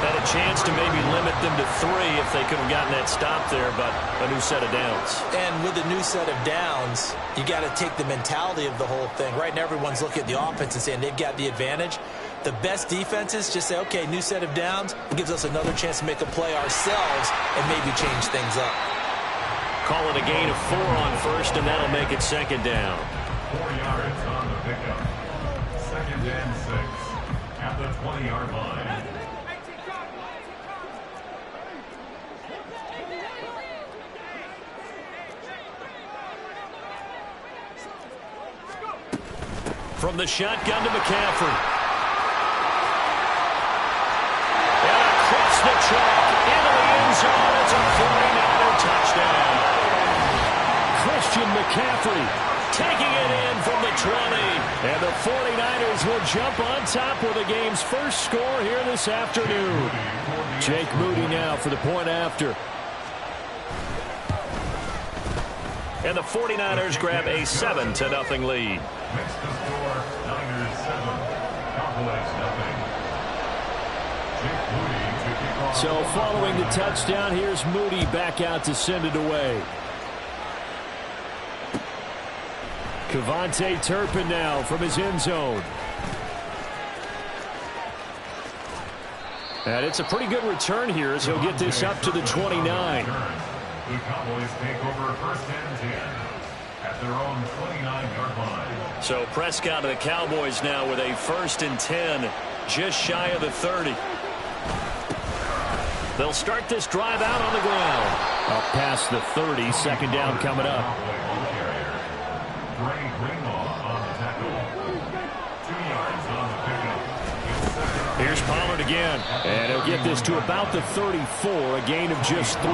Had a chance to maybe limit them to 3 if they could have gotten that stop there, but a new set of downs. And with a new set of downs, you got to take the mentality of the whole thing. Right now, everyone's looking at the offense and saying they've got the advantage. The best defenses just say, okay, new set of downs. It gives us another chance to make a play ourselves and maybe change things up. Call it a gain of 4 on 1st, and that'll make it 2nd down. 4 yards on the pickup. 2nd and 6 at the 20-yard line. From the shotgun to McCaffrey. And across the track into the end zone. It's a 49er touchdown. Christian McCaffrey taking it in from the 20. And the 49ers will jump on top with the game's first score here this afternoon. Jake Moody now for the point after. And the 49ers grab a 7-0 lead. Makes the score Niners 7, Cowboys nothing. Jake Moody to kick off. So following the touchdown, here's Moody back out to send it away. Kevontae Turpin now from his end zone. And it's a pretty good return here as he'll get this up to the 29. The Cowboys take over first and 10 at their own 29-yard line. So Prescott of the Cowboys now with a 1st and 10, just shy of the 30. They'll start this drive out on the ground. Up past the 30, 2nd down coming up. Here's Pollard again, and he'll get this to about the 34, a gain of just 3.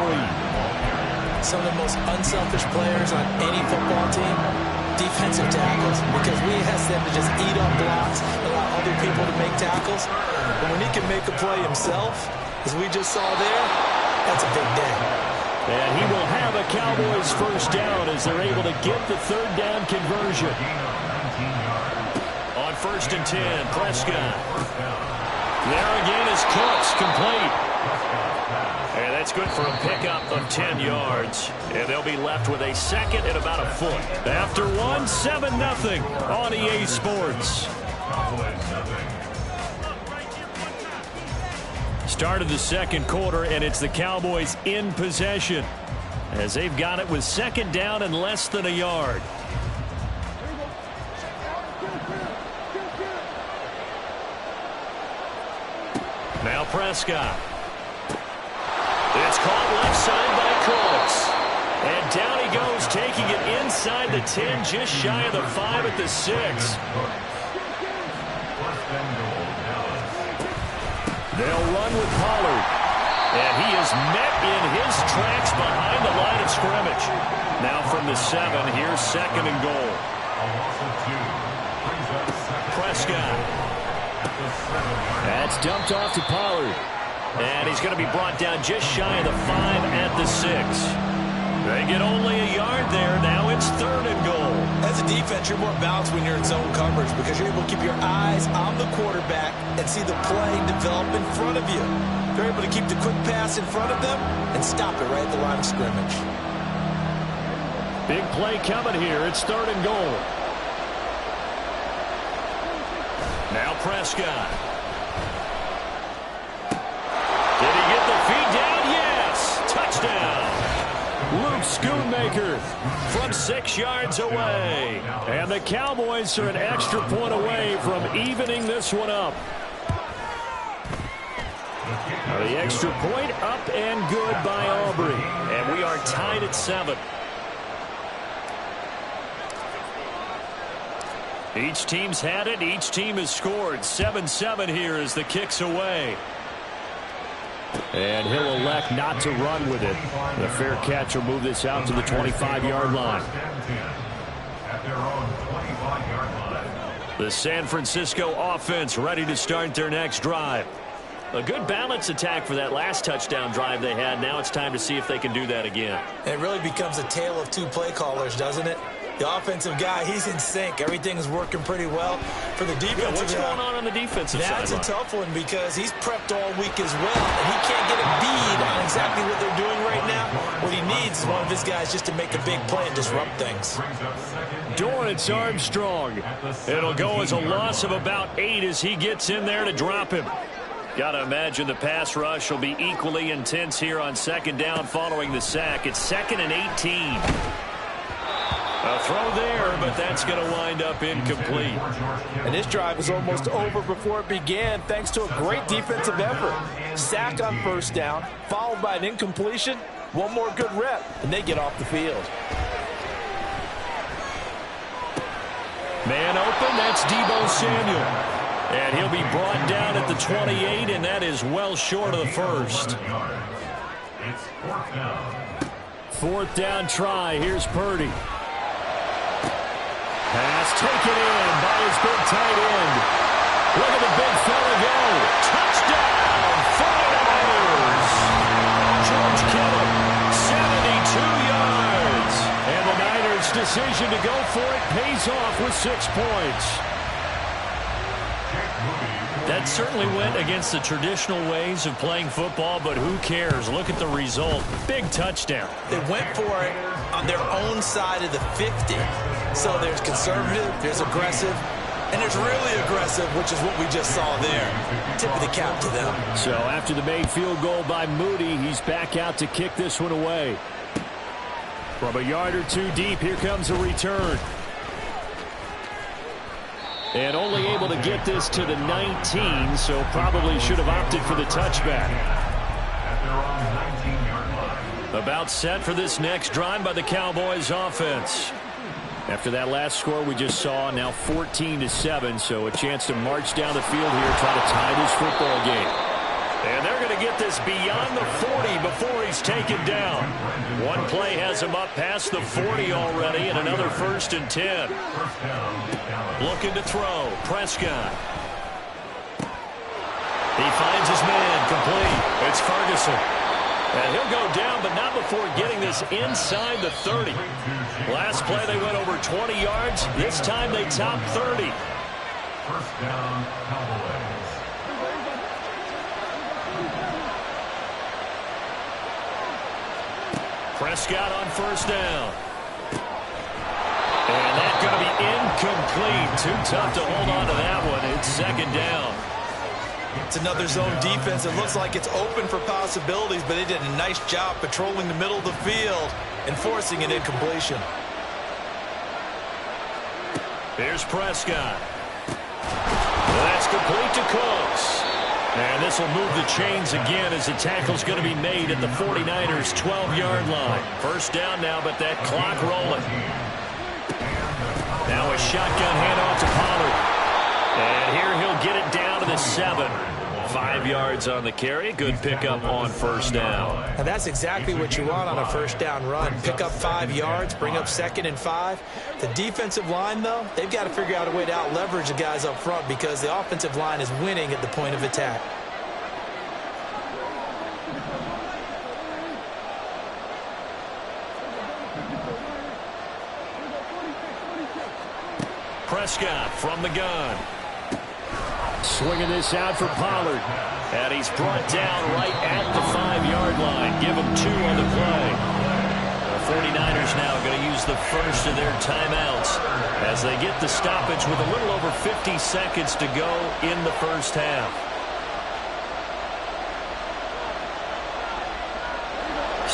Some of the most unselfish players on any football team, defensive tackles, because we ask them to just eat up blocks, allow other people to make tackles. But when he can make a play himself, as we just saw there, that's a big day. And he will have a Cowboys 1st down as they're able to get the 3rd down conversion. On 1st and 10, Prescott. There again is Cooks, complete. And that's good for a pickup of 10 yards. And they'll be left with a 2nd and about a foot. After 1, 7-0 on EA Sports. Start of the 2nd quarter, and it's the Cowboys in possession as they've got it with 2nd down and less than a yard. Now Prescott. It's caught left side by Cooks. And down he goes, taking it inside the 10, just shy of the 5 at the 6. They'll run with Pollard. And he is met in his tracks behind the line of scrimmage. Now from the 7, here's 2nd and goal. Prescott. That's dumped off to Pollard. And he's going to be brought down just shy of the 5 at the 6. They get only a yard there. Now it's 3rd and goal. As a defense, you're more balanced when you're in zone coverage because you're able to keep your eyes on the quarterback and see the play develop in front of you. You're able to keep the quick pass in front of them and stop it right at the line of scrimmage. Big play coming here. It's 3rd and goal. Now Prescott. Did he get the feed down? Yes. Touchdown. Luke Schoonmaker from 6 yards away. And the Cowboys are an extra point away from evening this one up. The extra point up and good by Aubrey. And we are tied at 7. Each team's had it. Each team has scored. 7-7 here as the kick's away. And he'll elect not to run with it. The fair catch will move this out to the 25-yard line. The San Francisco offense ready to start their next drive. A good balance attack for that last touchdown drive they had. Now it's time to see if they can do that again. It really becomes a tale of 2 play callers, doesn't it? The offensive guy, he's in sync. Everything's working pretty well. For the defensive what's going on the defensive side? That's a tough one because he's prepped all week as well, and he can't get a bead on exactly what they're doing right now. What he needs is one of his guys just to make a big play and disrupt things. Dorrance Armstrong. It'll go as a loss of about 8 as he gets in there to drop him. Got to imagine the pass rush will be equally intense here on 2nd down following the sack. It's 2nd and 18. A throw there, but that's going to wind up incomplete. And this drive was almost over before it began thanks to a great defensive effort. Sack on 1st down, followed by an incompletion. One more good rep, and they get off the field. Man open, that's Deebo Samuel. And he'll be brought down at the 28, and that is well short of the 1st. It's 4th down. 4th down try. Here's Purdy. Pass taken in by his big tight end. Look at the big fella go. Touchdown, 49ers. George Kittle, 72 yards. And the Niners decision to go for it pays off with 6 points. That certainly went against the traditional ways of playing football, but who cares? Look at the result. Big touchdown. They went for it on their own side of the 50. So there's conservative, there's aggressive, and there's really aggressive, which is what we just saw there. Tip of the cap to them. So after the made field goal by Moody, he's back out to kick this one away. From a yard or two deep, here comes a return. And only able to get this to the 19, so probably should have opted for the touchback. About set for this next drive by the Cowboys offense. After that last score we just saw, now 14-7, so a chance to march down the field here, try to tie this football game. And they're going to get this beyond the 40 before he's taken down. One play has him up past the 40 already, and another 1st and 10. Looking to throw. Prescott. He finds his man. Complete. It's Ferguson. And he'll go down, but not before getting this inside the 30. Last play they went over 20 yards. This time they top 30. First down, Cowboys. Prescott on 1st down. And that's going to be incomplete. Too tough to hold on to that one. It's 2nd down. It's another zone defense. It looks like it's open for possibilities, but they did a nice job patrolling the middle of the field and forcing an incompletion. Here's Prescott. That's complete to Cooks. And this will move the chains again as the tackle's going to be made at the 49ers' 12-yard line. 1st down now, but that clock rolling. Now a shotgun handoff to Pollard. And here he'll get it down to the 7. 5 yards on the carry. Good pickup on 1st down. And that's exactly what you want on a 1st down run. Pick up 5 yards, bring up 2nd and 5. The defensive line, though, they've got to figure out a way to out-leverage the guys up front because the offensive line is winning at the point of attack. Prescott from the gun. Swinging this out for Pollard. And he's brought down right at the 5-yard line. Give him 2 on the play. The 49ers now going to use the first of their timeouts as they get the stoppage with a little over 50 seconds to go in the 1st half.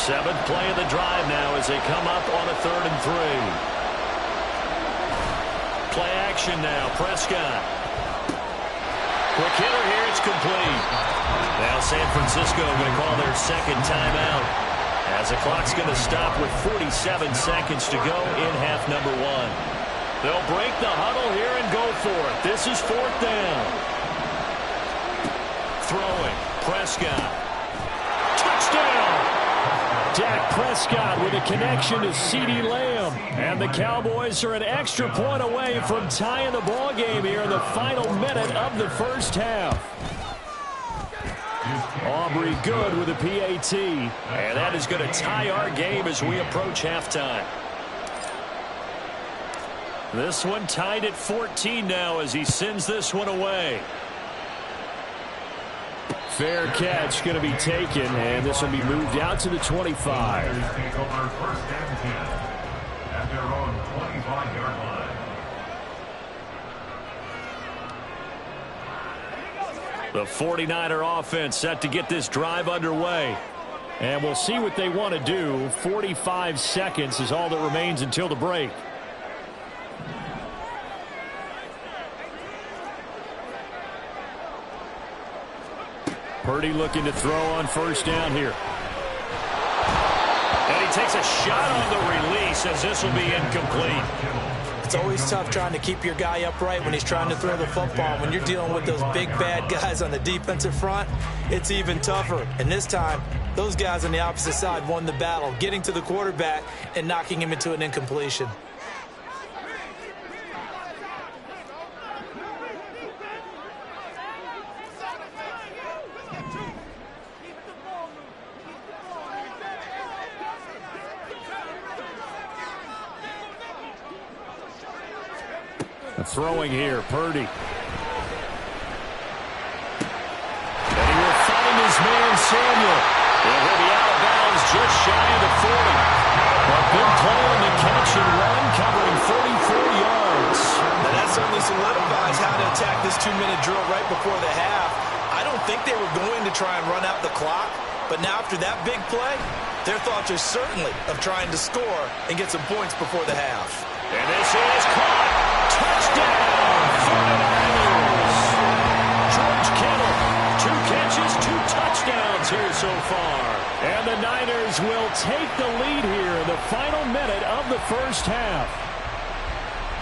7th play of the drive now as they come up on a 3rd and 3. Play action now. Prescott. Quick hitter here. It's complete. Now San Francisco going to call their 2nd timeout as the clock's going to stop with 47 seconds to go in half number 1. They'll break the huddle here and go for it. This is 4th down. Throwing. Prescott. Touchdown! Dak Prescott with a connection to CeeDee Lamb. And the Cowboys are an extra point away from tying the ball game here in the final minute of the 1st half. Aubrey good with a PAT. And that is going to tie our game as we approach halftime. This one tied at 14 now as he sends this one away. Fair catch going to be taken, and this will be moved out to the 25. Take over 1st and 10 at their own 25-yard line. The 49er offense set to get this drive underway. And we'll see what they want to do. 45 seconds is all that remains until the break. Purdy looking to throw on 1st down here. And he takes a shot on the release as this will be incomplete. It's always tough trying to keep your guy upright when he's trying to throw the football. When you're dealing with those big bad guys on the defensive front, it's even tougher. And this time, those guys on the opposite side won the battle, getting to the quarterback and knocking him into an incompletion. Throwing here, Purdy. And he will find his man, Samuel. And he'll be out of bounds just shy of the 40. A big play on the catch and run, covering 44 yards. And that certainly solidifies how to attack this 2-minute drill right before the half. I don't think they were going to try and run out the clock, but now after that big play, their thoughts are certainly of trying to score and get some points before the half. And this is caught. Touchdown, 49ers. George Kittle, 2 catches, 2 touchdowns here so far. And the Niners will take the lead here in the final minute of the first half.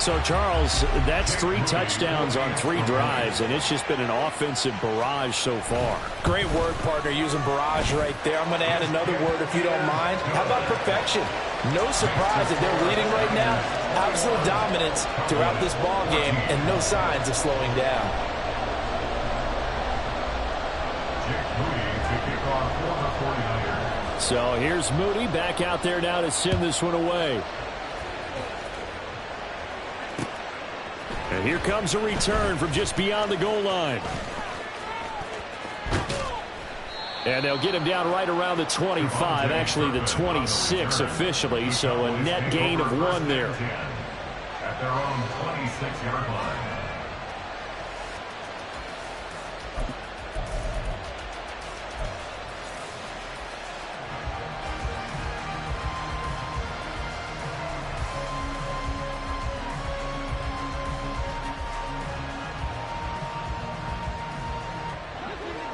So, Charles, that's 3 touchdowns on 3 drives, and it's just been an offensive barrage so far. Great word, partner, using barrage right there. I'm going to add another word if you don't mind. How about perfection? No surprise that they're leading right now. Absolute dominance throughout this ball game and no signs of slowing down. So here's Moody back out there now to send this one away. And here comes a return from just beyond the goal line. And they'll get him down right around the 25, actually the 26 officially, so a net gain of 1 there. At their own 26-yard line.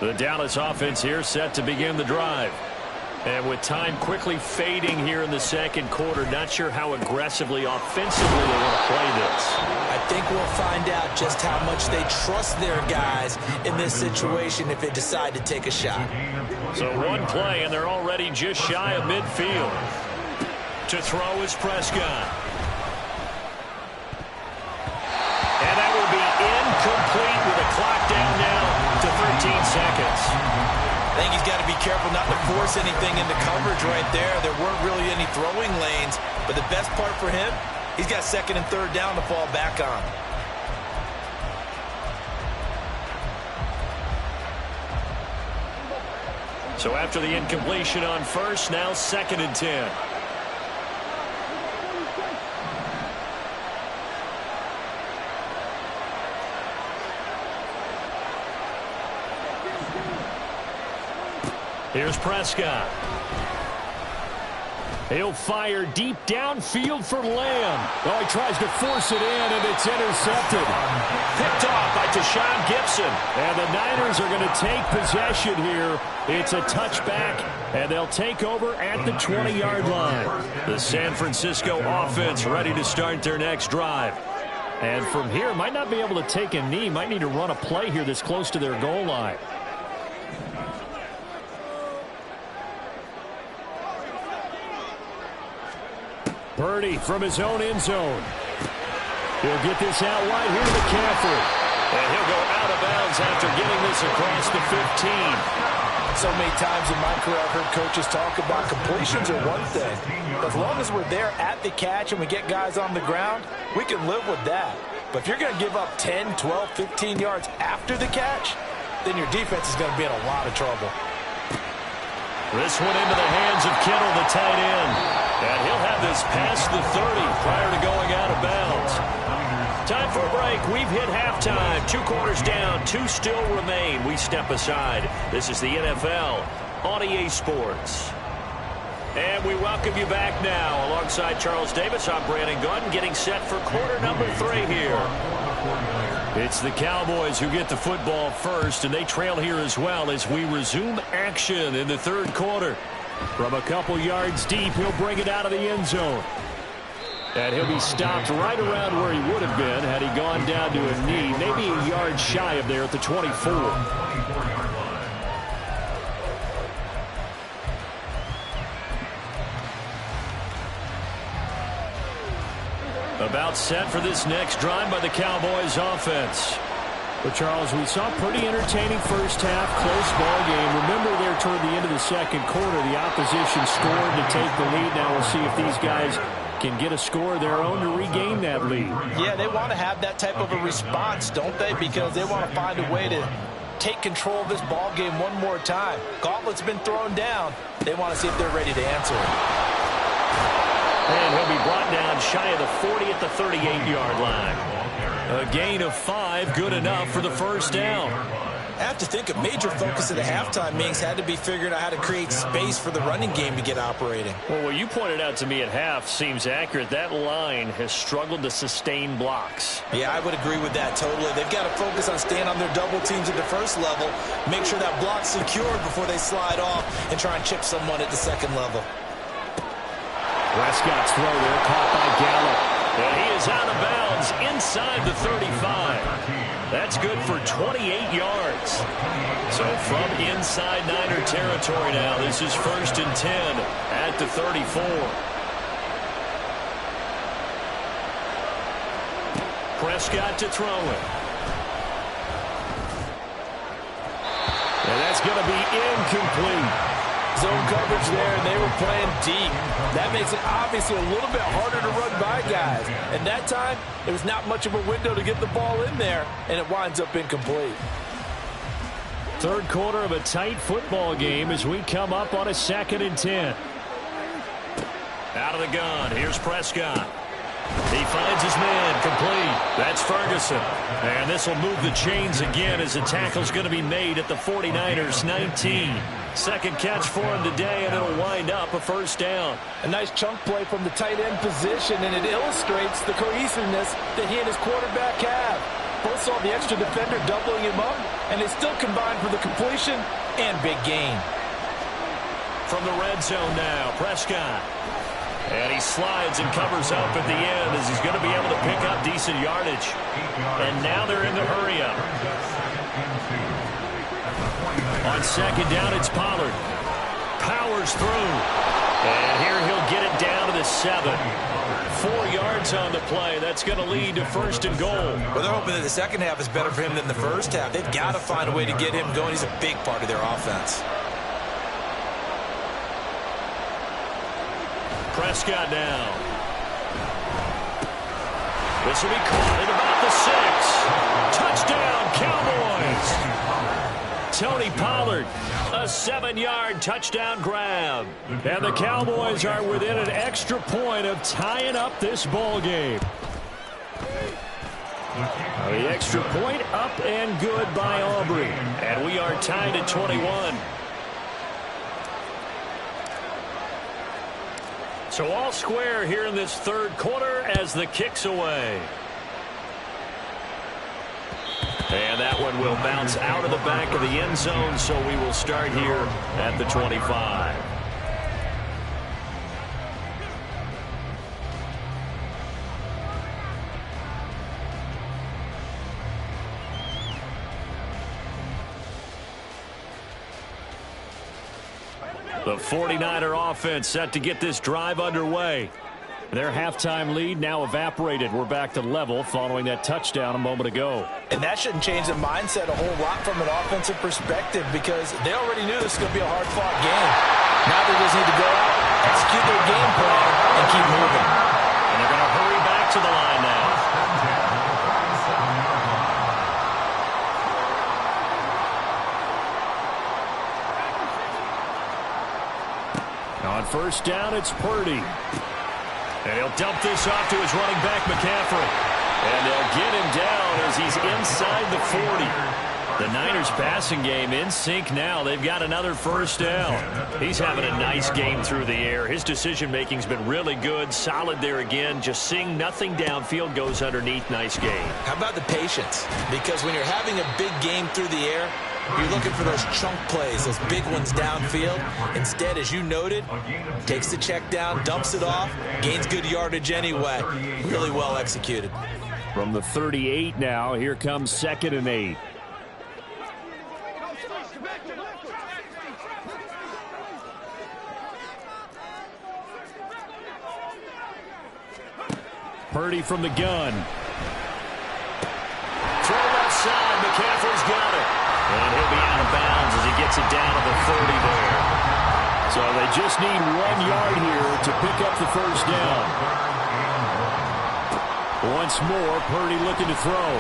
The Dallas offense here set to begin the drive. And with time quickly fading here in the second quarter, not sure how aggressively, offensively they want to play this. I think we'll find out just how much they trust their guys in this situation if they decide to take a shot. So 1 play, and they're already just shy of midfield. To throw is Prescott. And that will be incomplete with a clock down now to 13 seconds. I think he's got to be careful not to force anything into coverage right there. There weren't really any throwing lanes, but the best part for him, he's got 2nd and 3rd down to fall back on. So after the incompletion on first, now 2nd and 10. Here's Prescott. He'll fire deep downfield for Lamb. Oh, he tries to force it in, and it's intercepted. Picked off by Deshaun Gibson. And the Niners are going to take possession here. It's a touchback, and they'll take over at the 20-yard line. The San Francisco offense ready to start their next drive. And from here, might not be able to take a knee. Might need to run a play here that's close to their goal line. Purdy from his own end zone. He'll get this out wide here to McCaffrey. And he'll go out of bounds after getting this across the 15. So many times in my career I've heard coaches talk about completions are one thing. As long as we're there at the catch and we get guys on the ground, we can live with that. But if you're going to give up 10, 12, 15 yards after the catch, then your defense is going to be in a lot of trouble. This one into the hands of Kittle, the tight end. And he'll have this past the 30 prior to going out of bounds. Time for a break. We've hit halftime. 2 quarters down. 2 still remain. We step aside. This is the NFL on EA Sports. And we welcome you back now. Alongside Charles Davis, I'm Brandon Gordon, getting set for quarter number 3 here. It's the Cowboys who get the football first, and they trail here as well as we resume action in the 3rd quarter. From a couple yards deep, he'll bring it out of the end zone. And he'll be stopped right around where he would have been had he gone down to a knee, maybe a yard shy of there at the 24. About set for this next drive by the Cowboys offense. But, Charles, we saw a pretty entertaining first half, close ball game. Remember there toward the end of the 2nd quarter, the opposition scored to take the lead. Now we'll see if these guys can get a score of their own to regain that lead. Yeah, they want to have that type of a response, don't they? Because they want to find a way to take control of this ball game one more time. Gauntlet's been thrown down. They want to see if they're ready to answer it. And he'll be brought down shy of the 40 at the 38-yard line. A gain of 5, good enough for the first down. I have to think a major focus of the halftime meetings had to be figuring out how to create space for the running game to get operating. Well, what you pointed out to me at half seems accurate. That line has struggled to sustain blocks. Yeah, I would agree with that totally. They've got to focus on staying on their double teams at the first level, make sure that block's secured before they slide off and try and chip someone at the second level. Prescott's throw there caught by Gallup. And he is out of bounds inside the 35. That's good for 28 yards. So from inside Niner territory now, this is 1st and 10 at the 34. Prescott to throw it. And that's going to be incomplete. Zone coverage there, and they were playing deep. That makes it obviously a little bit harder to run by guys. And that time, there was not much of a window to get the ball in there, and it winds up incomplete. Third quarter of a tight football game as we come up on a 2nd and 10. Out of the gun, here's Prescott. He finds his man, complete. That's Ferguson. And this will move the chains again as the tackle's going to be made at the 49ers 19. Second catch for him today, and it'll wind up a first down. A nice chunk play from the tight end position, and it illustrates the cohesiveness that he and his quarterback have. Both saw the extra defender doubling him up, and they still combined for the completion and big gain. From the red zone now, Prescott. And he slides and covers up at the end as he's going to be able to pick up decent yardage. And now they're in the hurry up. On second down, it's Pollard. Powers through. And here he'll get it down to the 7. 4 yards on the play. That's going to lead to 1st and goal. Well, they're hoping that the second half is better for him than the first half. They've got to find a way to get him going. He's a big part of their offense. Prescott now. This will be caught at about the 6. Touchdown, Cowboys. Tony Pollard, a 7-yard touchdown grab. And the Cowboys are within an extra point of tying up this ball game. The extra point up and good by Aubrey. And we are tied at 21. So all square here in this third quarter as the kick's away. And that one will bounce out of the back of the end zone, so we will start here at the 25. The 49er offense set to get this drive underway. Their halftime lead now evaporated. We're back to level following that touchdown a moment ago. And that shouldn't change the mindset a whole lot from an offensive perspective because they already knew this was going to be a hard-fought game. Now they just need to go out, execute their game plan, and keep moving. And they're going to hurry back to the line now. On first down, it's Purdy. And he'll dump this off to his running back, McCaffrey. And they'll get him down as he's inside the 40. The Niners passing game in sync now. They've got another first down. He's having a nice game through the air. His decision-making's been really good. Solid there again. Just seeing nothing downfield goes underneath. Nice game. How about the patience? Because when you're having a big game through the air, you're looking for those chunk plays, those big ones downfield. Instead, as you noted, takes the check down, dumps it off, gains good yardage anyway. Really well executed. From the 38 now, here comes 2nd and 8. Purdy from the gun. Throw left side, McCaffrey's got it. And he'll be out of bounds as he gets it down to the 30 there. So they just need 1 yard here to pick up the first down. Once more, Purdy looking to throw.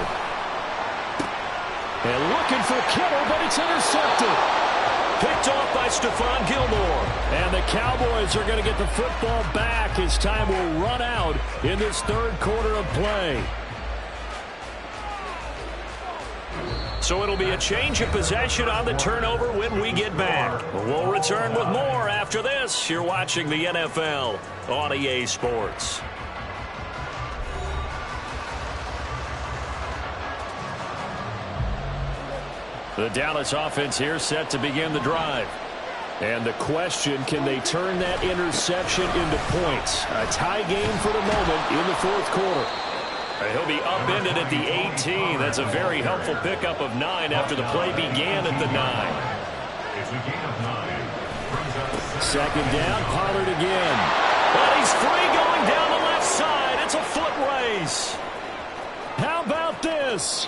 And looking for Kittle, but it's intercepted. Picked off by Stephon Gilmore. And the Cowboys are going to get the football back as time will run out in this third quarter of play. So it'll be a change of possession on the turnover when we get back. We'll return with more after this. You're watching the NFL on EA Sports. The Dallas offense here set to begin the drive. And the question, can they turn that interception into points? A tie game for the moment in the fourth quarter. He'll be upended at the 18. That's a very helpful pickup of 9 after the play began at the 9. It's a gain of 9. Second down, Pollard again. But he's free going down the left side. It's a foot race. How about this?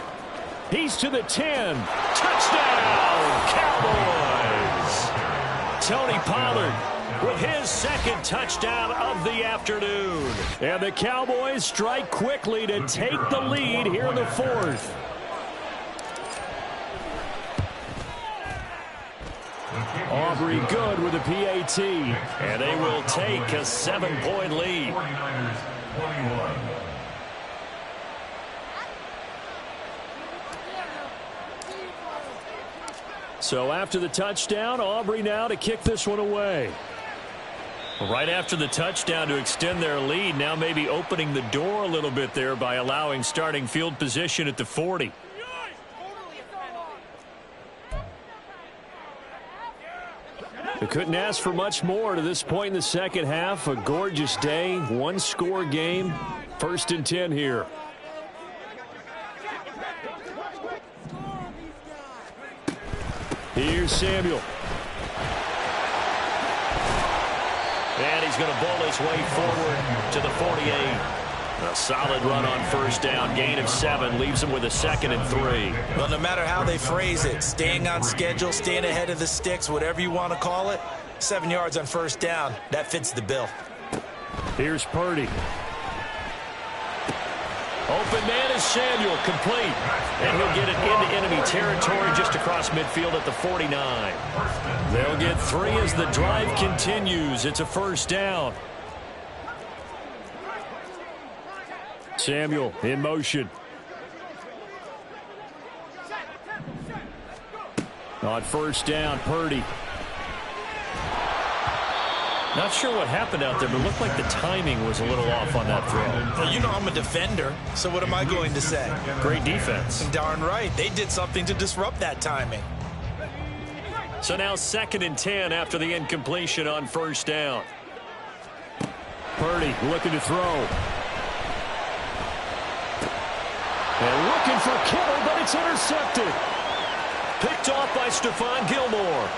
He's to the 10. Touchdown, Cowboys. Tony Pollard with his second touchdown of the afternoon. And the Cowboys strike quickly to take the lead here in the fourth. Aubrey good with a PAT. And they will take a 7-point lead. 49ers 21. So after the touchdown, Aubrey now to kick this one away. Right after the touchdown to extend their lead, now maybe opening the door a little bit there by allowing starting field position at the 40. They couldn't ask for much more to this point in the second half. A gorgeous day, one-score game, 1st and 10 here. Here's Samuel. And he's going to bowl his way forward to the 48. A solid run on first down. Gain of 7 leaves him with a 2nd and 3. Well, no matter how they phrase it, staying on schedule, staying ahead of the sticks, whatever you want to call it, 7 yards on first down, that fits the bill. Here's Purdy. Open man is Samuel, complete. And he'll get it into enemy territory just across midfield at the 49. They'll get 3 as the drive continues. It's a first down. Samuel in motion. On first down, Purdy. Not sure what happened out there, but it looked like the timing was a little off on that throw. Well, you know I'm a defender, so what am I going to say? Great defense. Darn right. They did something to disrupt that timing. So now 2nd and 10 after the incompletion on first down. Purdy looking to throw. And looking for Kittle, but it's intercepted. Picked off by Stephon Gilmore.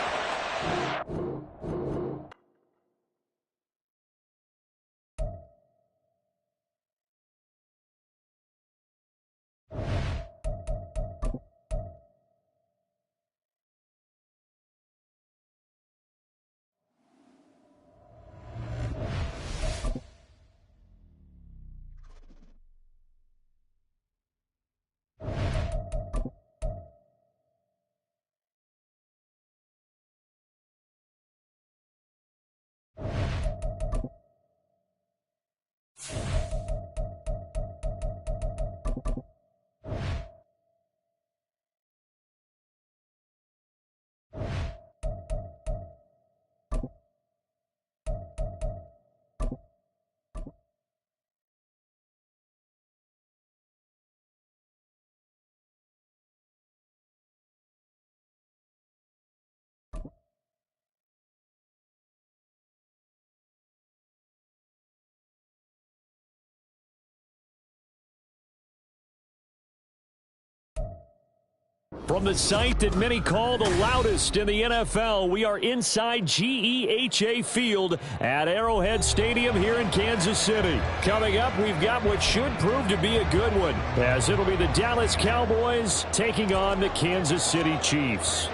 From the site that many call the loudest in the NFL, we are inside GEHA Field at Arrowhead Stadium here in Kansas City. Coming up, we've got what should prove to be a good one, as it'll be the Dallas Cowboys taking on the Kansas City Chiefs.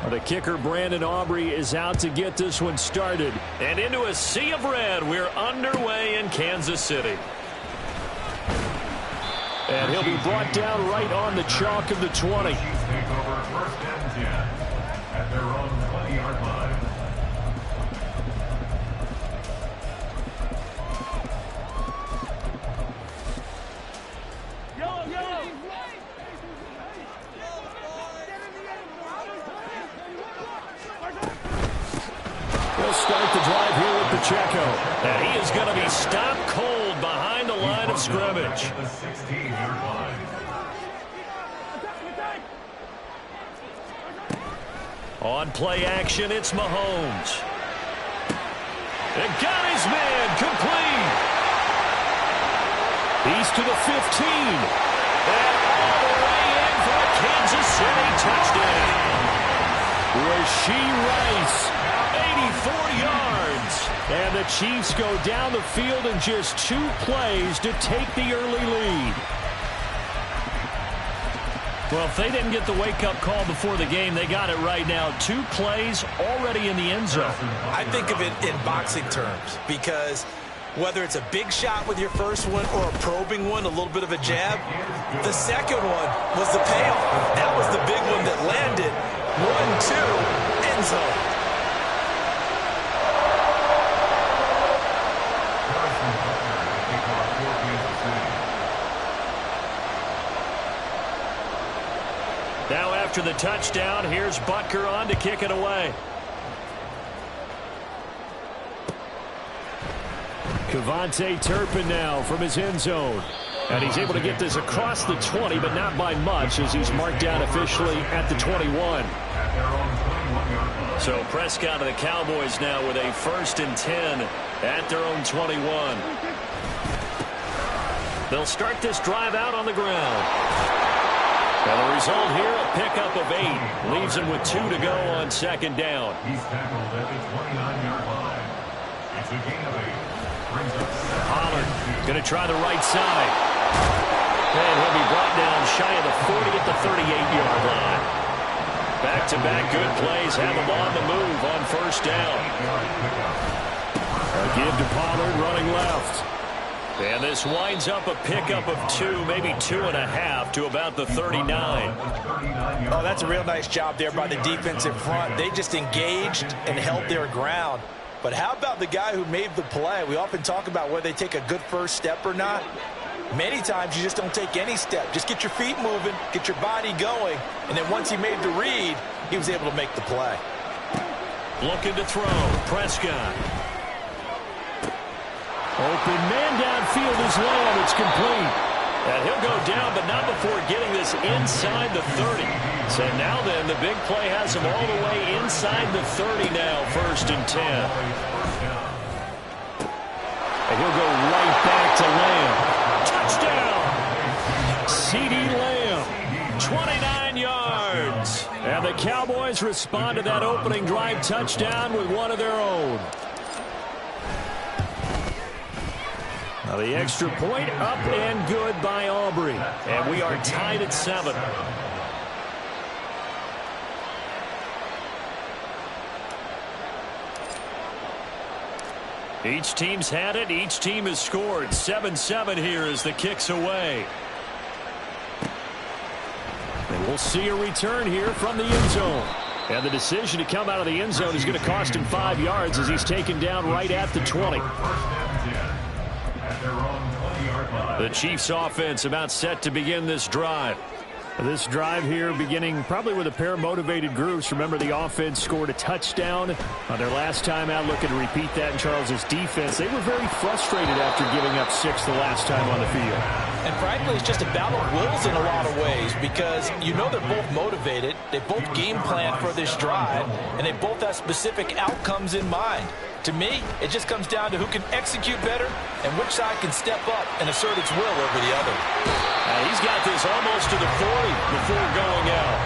The kicker, Brandon Aubrey, is out to get this one started. And into a sea of red, we're underway in Kansas City. And he'll be brought down right on the chalk of the 20. Chiefs take over first and 10 at their own 20-yard line. He'll start the drive here with Pacheco. And he is going to be stopped cold behind the line of scrimmage. The 16-yard line. On play action, it's Mahomes. And got his man complete. He's to the 15. And all the way in for a Kansas City touchdown. Rashee Rice, 84 yards. And the Chiefs go down the field in just 2 plays to take the early lead. Well, if they didn't get the wake-up call before the game, they got it right now. 2 plays already in the end zone. I think of it in boxing terms because whether it's a big shot with your first one or a probing one, a little bit of a jab, the second one was the payoff. That was the big one that landed. 1-2, end zone. Now after the touchdown, here's Butker on to kick it away. Kevontae Turpin now from his end zone. And he's able to get this across the 20, but not by much as he's marked down officially at the 21. So Prescott and the Cowboys now with a 1st and 10 at their own 21. They'll start this drive out on the ground. And the result here, a pickup of 8. Leaves him with 2 to go on 2nd down. He's tackled at the 29-yard line. It's a gain of 8. Brings up Pollard going to try the right side. And he'll be brought down shy of the 40 at the 38-yard line. Back-to-back good plays have him on the move on 1st down. A give to Pollard running left. And this winds up a pickup of 2, maybe 2.5 to about the 39. Oh, that's a real nice job there by the defense in front. They just engaged and held their ground. But how about the guy who made the play? We often talk about whether they take a good first step or not. Many times you just don't take any step. Just get your feet moving, get your body going, and then once he made the read, he was able to make the play. Looking to throw, Prescott. Open man downfield is Lamb. It's complete. And he'll go down, but not before getting this inside the 30. So now then, the big play has him all the way inside the 30 now, 1st and 10. And he'll go right back to Lamb. Touchdown! CeeDee Lamb, 29 yards. And the Cowboys respond to that opening drive touchdown with one of their own. Now the extra point up and good by Aubrey. And we are tied at 7. Each team's had it. Each team has scored. 7-7 here as the kick's away. And we'll see a return here from the end zone. And the decision to come out of the end zone is going to cost him 5 yards as he's taken down right at the 20. The Chiefs offense about set to begin this drive. This drive here beginning probably with a pair of motivated groups. Remember, the offense scored a touchdown on their last time out. Looking to repeat that in Charles's defense. They were very frustrated after giving up 6 the last time on the field. And frankly, it's just a battle of wills in a lot of ways because you know they're both motivated. They both game plan for this drive, and they both have specific outcomes in mind. To me, it just comes down to who can execute better and which side can step up and assert its will over the other. He's got this almost to the 40 before going out.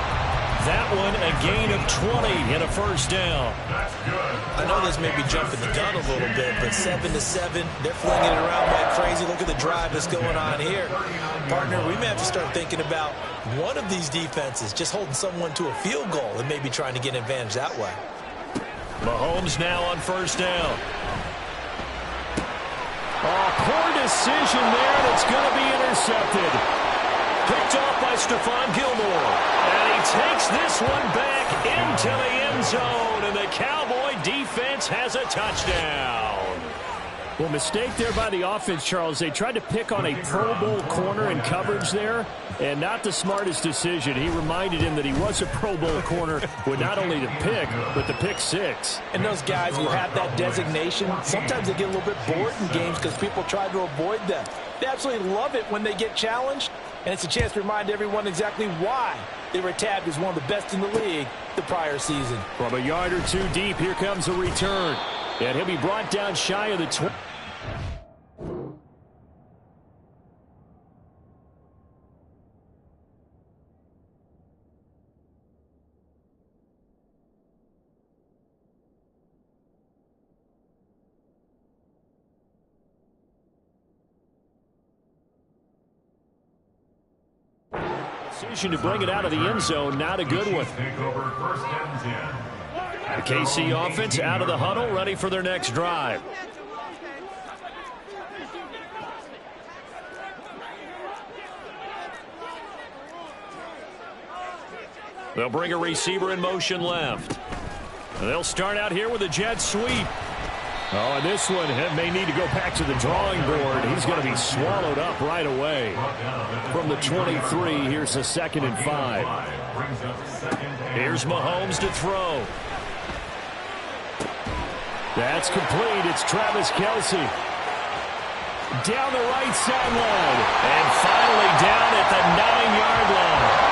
That one a gain of 20 and a 1st down. I know this may be jumping the gun a little bit, but 7-7, they're flinging it around like crazy. Look at the drive that's going on here. Partner, we may have to start thinking about one of these defenses just holding someone to a field goal and maybe trying to get an advantage that way. Mahomes now on 1st down. Oh, poor decision there, and it's going to be intercepted. Picked off by Stephon Gilmore. And he takes this one back into the end zone, and the Cowboy defense has a touchdown. Well, mistake there by the offense, Charles. They tried to pick on a Pro Bowl corner in coverage there, and not the smartest decision. He reminded him that he was a Pro Bowl corner with not only the pick, but the pick six. And those guys who have that designation, sometimes they get a little bit bored in games because people try to avoid them. They absolutely love it when they get challenged, and it's a chance to remind everyone exactly why they were tabbed as one of the best in the league the prior season. From a yard or two deep, here comes a return. And he'll be brought down shy of the 20. Decision to bring it out of the end zone, not a good one. The KC offense out of the huddle, ready for their next drive. They'll bring a receiver in motion left. They'll start out here with a jet sweep. Oh, and this one may need to go back to the drawing board. He's going to be swallowed up right away. From the 23, here's a 2nd and 5. Here's Mahomes to throw. That's complete. It's Travis Kelce. Down the right sideline. And finally down at the 9-yard line.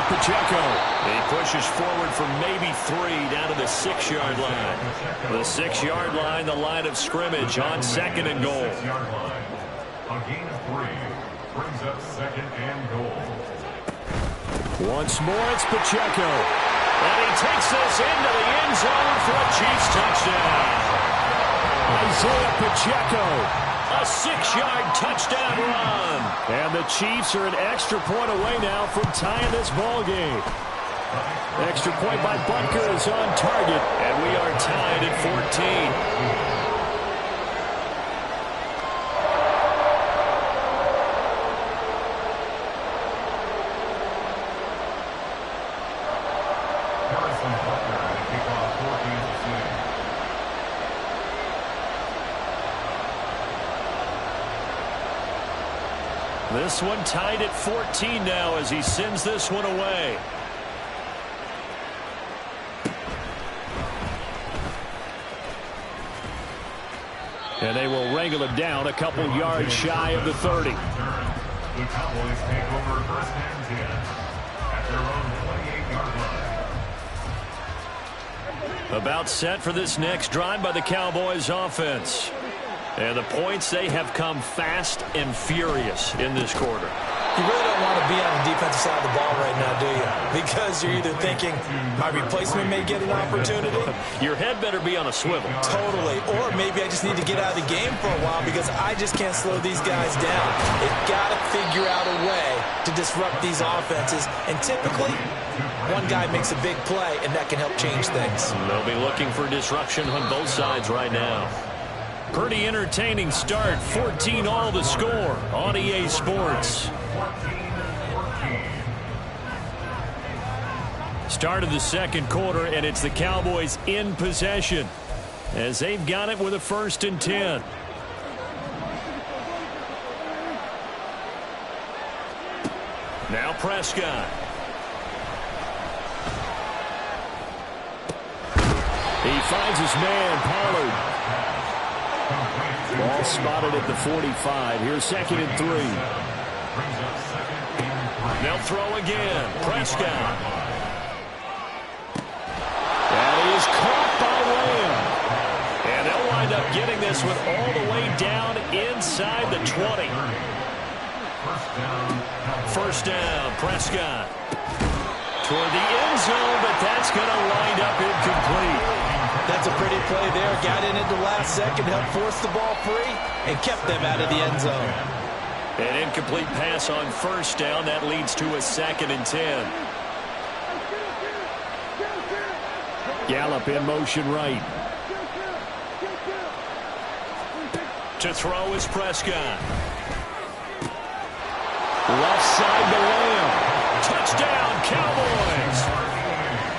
Pacheco. He pushes forward for maybe 3 down to the 6-yard line. The 6-yard line, the line of scrimmage on 2nd and goal. A gain of 3 brings up 2nd and goal. Once more, it's Pacheco. And he takes this into the end zone for a Chiefs touchdown. Isaiah Pacheco. A 6-yard touchdown run. And the Chiefs are an extra point away now from tying this ball game. Extra point by Butker is on target, and we are tied at 14. This one tied at 14 now as he sends this one away. And they will wrangle him down a couple yards shy of the 30. The Cowboys take over 1st and 10 at their own 28-yard line. About set for this next drive by the Cowboys offense. And the points, they have come fast and furious in this quarter. You really don't want to be on the defensive side of the ball right now, do you? Because you're either thinking, my replacement may get an opportunity. Your head better be on a swivel. Totally. Or maybe I just need to get out of the game for a while because I just can't slow these guys down. They've got to figure out a way to disrupt these offenses. And typically, one guy makes a big play, and that can help change things. They'll be looking for disruption on both sides right now. Pretty entertaining start. 14-all the score on EA Sports. Start of the second quarter, and it's the Cowboys in possession as they've got it with a 1st and 10. Now Prescott. He finds his man, Pollard. Ball spotted at the 45. Here's 2nd and 3. They'll throw again. Prescott. And he is caught by Lamb. And they'll wind up getting this one all the way down inside the 20. First down, Prescott. Toward the end zone, but that's going to wind up incomplete. That's a pretty play there. Got in at the last second, helped force the ball free, and kept them out of the end zone. An incomplete pass on first down. That leads to a 2nd and 10. Gallup in motion right. To throw is Prescott. Left side to Lamb. Touchdown, Cowboys.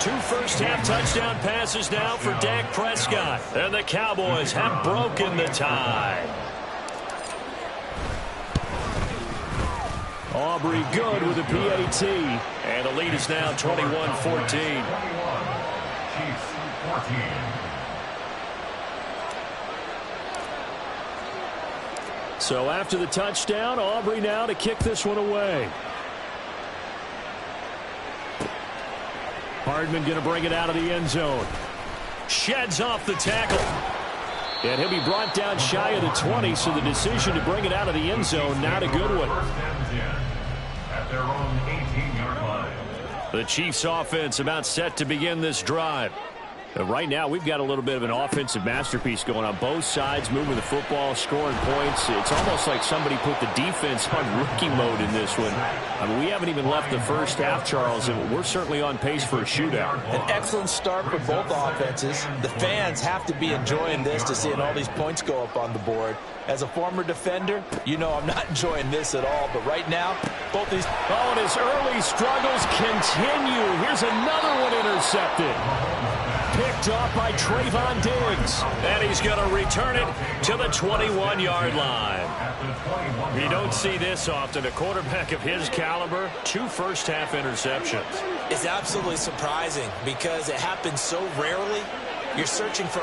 2 first-half touchdown passes now for Dak Prescott. And the Cowboys have broken the tie. Aubrey good with a PAT. And the lead is now 21-14. So after the touchdown, Aubrey now to kick this one away. Hardman going to bring it out of the end zone. Sheds off the tackle. And he'll be brought down shy of the 20, so the decision to bring it out of the end zone, not a good one. At their own 18-yard line. The Chiefs offense about set to begin this drive. Right now, we've got a little bit of an offensive masterpiece going on. Both sides moving the football, scoring points. It's almost like somebody put the defense on rookie mode in this one. I mean, we haven't even left the first half, Charles, and we're certainly on pace for a shootout. An excellent start for both offenses. The fans have to be enjoying this to seeing all these points go up on the board. As a former defender, you know I'm not enjoying this at all. But right now, both these... Oh, and his early struggles continue. Here's another one intercepted. Picked off by Trayvon Diggs. And he's going to return it to the 21-yard line. You don't see this often. A quarterback of his caliber, 2 first-half interceptions. It's absolutely surprising because it happens so rarely. You're searching for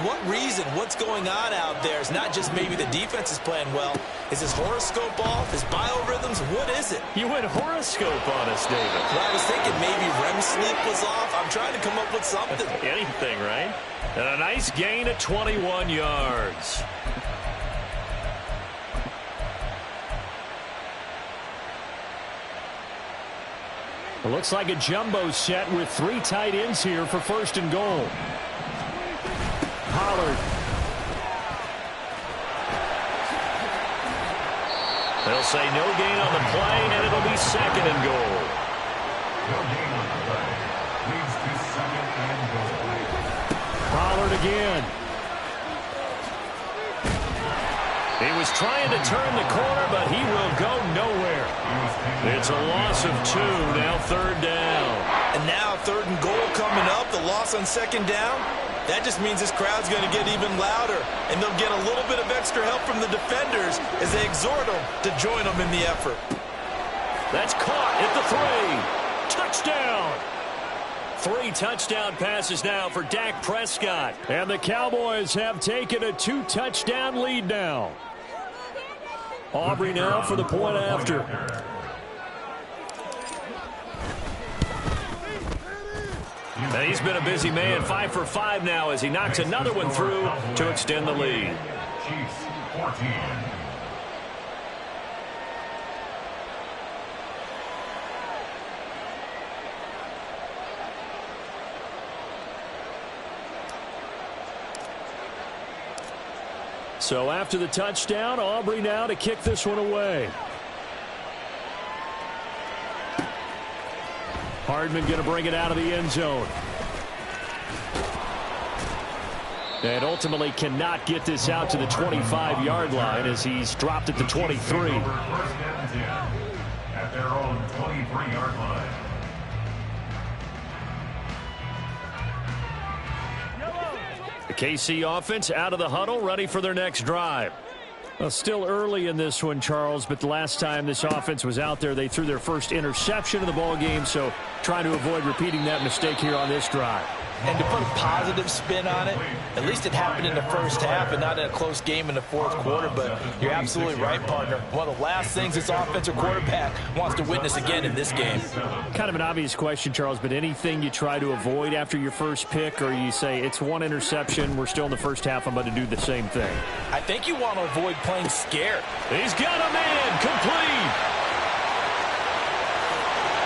what reason, what's going on out there. It's not just maybe the defense is playing well. Is his horoscope off? His biorhythms? What is it? You went horoscope on us, David. Well, I was thinking maybe REM sleep was off. I'm trying to come up with something. Anything, right? And a nice gain of 21 yards. It looks like a jumbo set with 3 tight ends here for 1st and goal. Pollard. They'll say no gain on the play, and it'll be 2nd and goal. No gain on the play. Leads to 2nd and goal. Pollard again. He was trying to turn the corner, but he will go nowhere. It's a loss of 2, now 3rd down. And now 3rd and goal coming up, the loss on 2nd down. That just means this crowd's going to get even louder, and they'll get a little bit of extra help from the defenders as they exhort them to join them in the effort. That's caught at the 3. Touchdown! 3 touchdown passes now for Dak Prescott. And the Cowboys have taken a 2-touchdown lead now. Aubrey now for the point after. And he's been a busy man, 5 for 5 now as he knocks another one through to extend the lead. Chiefs 14. So after the touchdown, Aubrey now to kick this one away. Hardman going to bring it out of the end zone. And ultimately cannot get this out to the 25-yard line as he's dropped at the 23. At their own 23-yard line. The KC offense out of the huddle, ready for their next drive. Well, still early in this one, Charles, but the last time this offense was out there, they threw their first interception of the ball game, so trying to avoid repeating that mistake here on this drive. And to put a positive spin on it, at least it happened in the first half and not in a close game in the 4th quarter, but you're absolutely right, partner. One of the last things this offensive quarterback wants to witness again in this game. Kind of an obvious question, Charles, but anything you try to avoid after your first pick, or you say it's 1 interception, we're still in the first half, I'm going to do the same thing? I think you want to avoid playing scared. He's got a man, complete.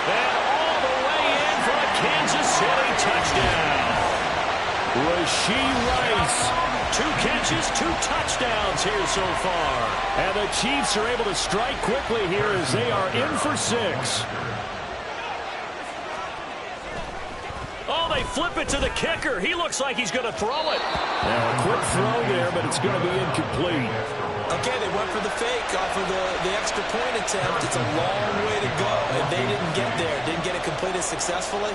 And all the way in for a Kansas City touchdown. Rashee Rice. 2 catches, 2 touchdowns here so far. And the Chiefs are able to strike quickly here as they are in for 6. Oh, they flip it to the kicker. He looks like he's going to throw it. Now, a quick throw there, but it's going to be incomplete. Okay, they went for the fake off of the extra point attempt. It's a long way to go, and they didn't get there. Didn't get it completed successfully.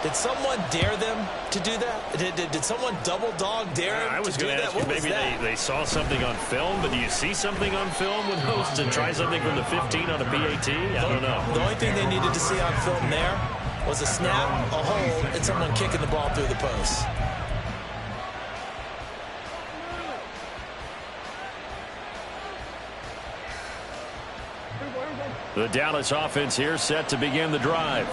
Did someone dare them to do that? Did someone double dog dare them I was to do going to that? ask you, maybe they saw something on film, but do you see something on film with those to try something from the 15 on a PAT? I don't know. The only thing they needed to see on film there was a snap, a hold, and someone kicking the ball through the post. The Dallas offense here set to begin the drive.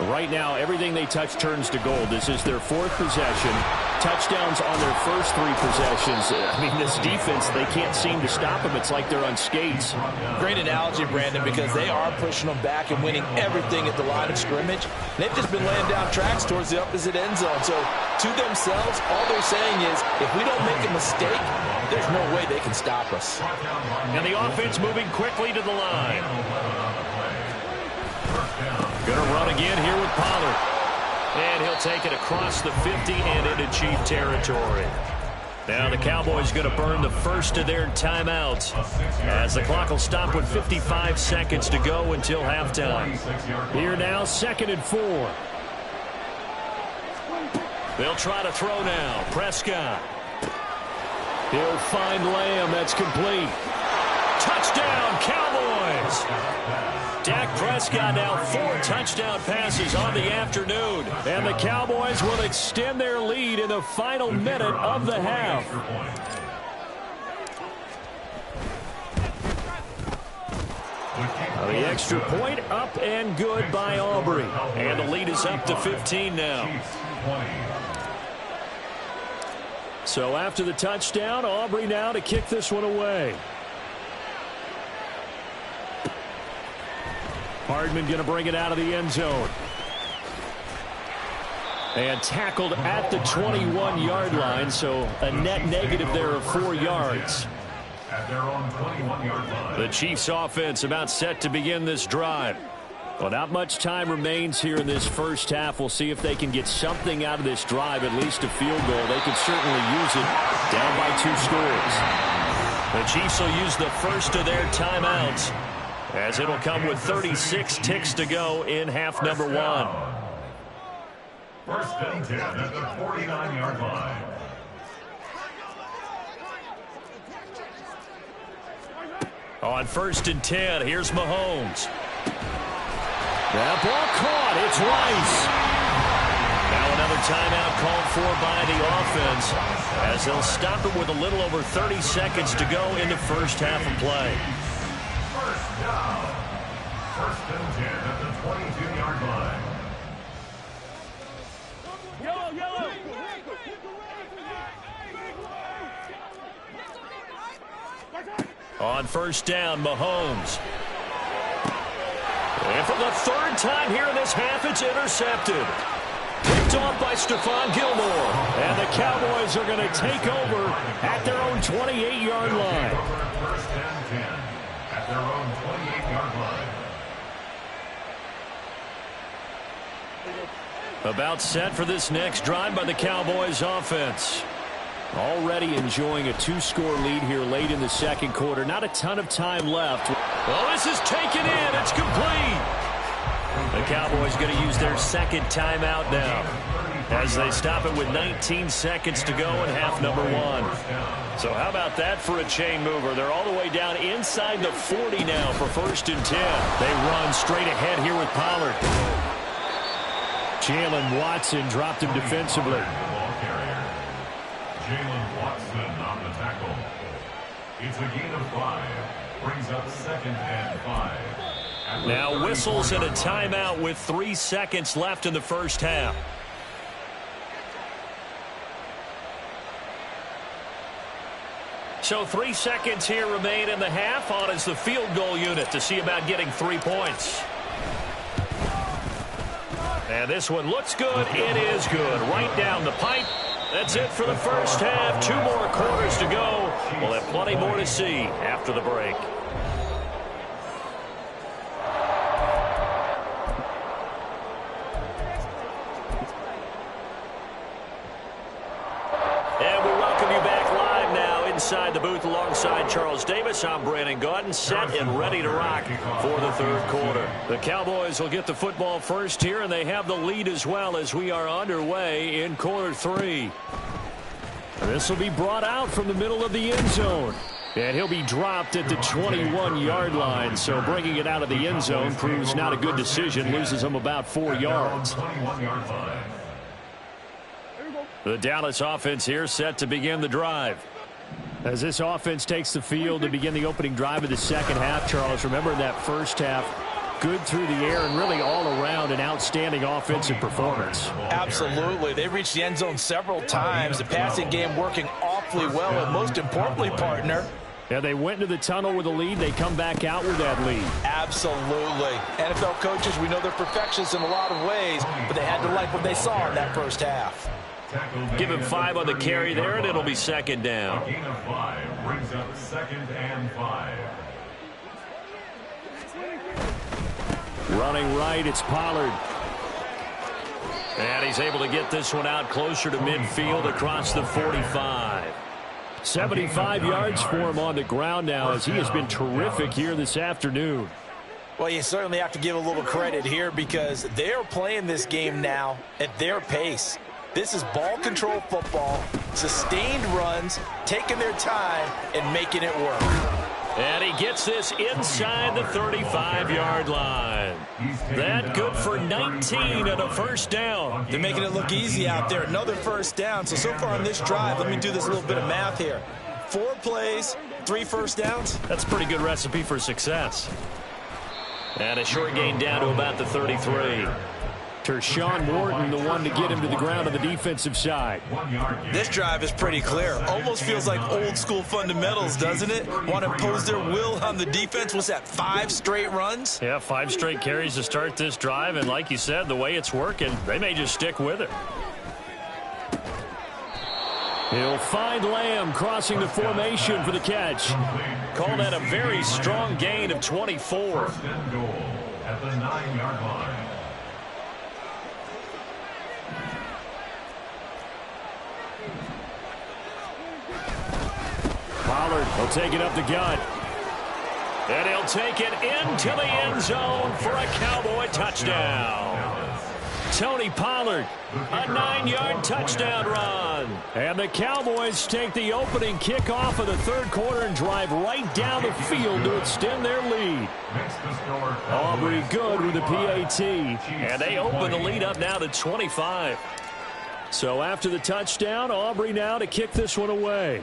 Right now, everything they touch turns to gold. This is their 4th possession. Touchdowns on their first 3 possessions. I mean, this defense, they can't seem to stop them. It's like they're on skates. Great analogy, Brandon, because they are pushing them back and winning everything at the line of scrimmage. They've just been laying down tracks towards the opposite end zone. So, to themselves, all they're saying is, if we don't make a mistake, there's no way they can stop us. And the offense moving quickly to the line. Going to run again here with Pollard. And he'll take it across the 50 and into Chief territory. Now the Cowboys going to burn the first of their timeouts as the clock will stop with 55 seconds to go until halftime. Here now, 2nd and 4. They'll try to throw now. Prescott. He'll find Lamb. That's complete. Touchdown, Cowboys! Dak Prescott now 4 touchdown passes on the afternoon. And the Cowboys will extend their lead in the final minute of the half. The extra point up and good by Aubrey. And the lead is up to 15 now. So after the touchdown, Aubrey now to kick this one away. Hardman going to bring it out of the end zone. And tackled at the 21-yard line, so a net negative there of 4 yards. At their own 21-yard line. The Chiefs offense about set to begin this drive. Well, not much time remains here in this first half. We'll see if they can get something out of this drive, at least a field goal. They can certainly use it down by 2 scores. The Chiefs will use the first of their timeouts, as it'll come with 36 ticks to go in half number 1. First and 10 at the 49-yard line. On 1st and 10, here's Mahomes. That ball caught. It's Rice. Now another timeout called for by the offense, as they'll stop it with a little over 30 seconds to go in the first half of play. First down. First and 10 at the 22-yard line. On 1st down, Mahomes. And for the 3rd time here in this half, it's intercepted. Picked off by Stephon Gilmore. And the Cowboys are going to take over at their own 28-yard line. First and 10 at their own 28-yard line. About set for this next drive by the Cowboys offense. Already enjoying a 2-score lead here late in the 2nd quarter. Not a ton of time left. Well, this is taken in. It's complete. The Cowboys going to use their 2nd timeout now, as they stop it with 19 seconds to go in half number 1. So how about that for a chain mover? They're all the way down inside the 40 now for 1st and 10. They run straight ahead here with Pollard. Jalen Watson dropped him defensively. Jalen Watson on the tackle. It's a gain of 5. Brings up 2nd and 5. Now whistles and a timeout with 3 seconds left in the first half. So 3 seconds here remain in the half. On is the field goal unit to see about getting 3 points. And this one looks good. It is good. Right down the pipe. That's it for the first half. 2 more quarters to go. We'll have plenty more to see after the break. And we welcome you back live now inside the booth alongside Charles Davis. I'm Brandon Gaudin, set and ready to rock for the third quarter. The Cowboys will get the football first here, and they have the lead as well as we are underway in quarter 3. This will be brought out from the middle of the end zone. And he'll be dropped at the 21-yard line. So bringing it out of the end zone proves not a good decision. Loses him about 4 yards. The Dallas offense here set to begin the drive. As this offense takes the field to begin the opening drive of the second half, Charles, remember in that first half, good through the air and really all around an outstanding offensive performance. Absolutely. They reached the end zone several times. The passing game working awfully well, and most importantly, partner, yeah, they went into the tunnel with a lead. They come back out with that lead. Absolutely. NFL coaches, we know they're perfectionists in a lot of ways, but they had to like what they saw in that first half. Give him 5 on the carry there, and it'll be second down. A gain of 5 brings up 2nd and 5. Running right, it's Pollard. And he's able to get this one out closer to midfield across the 45. 75 yards for him on the ground now as he has been terrific here this afternoon. Well, you certainly have to give a little credit here because they're playing this game now at their pace. This is ball control football, sustained runs, taking their time, and making it work. And he gets this inside the 35-yard line. That good for 19 and a first down. They're making it look easy out there. Another first down. So far on this drive, let me do this little bit of math here. 4 plays, 3 first downs. That's a pretty good recipe for success. And a short gain down to about the 33. Tershawn Wharton, the one to get him to the ground on the defensive side. This drive is pretty clear. Almost feels like old school fundamentals, doesn't it? Want to impose their will on the defense. What's that, 5 straight runs? Yeah, 5 straight carries to start this drive. And like you said, the way it's working, they may just stick with it. He'll find Lamb crossing the formation for the catch. Call that a very strong gain of 24. First and goal at the 9-yard line. Pollard will take it up the gut. And he'll take it into the end zone for a Cowboy touchdown. Tony Pollard, a 9-yard touchdown run. And the Cowboys take the opening kickoff of the third quarter and drive right down the field to extend their lead. Aubrey good with the PAT. And they open the lead up now to 25. So after the touchdown, Aubrey now to kick this one away.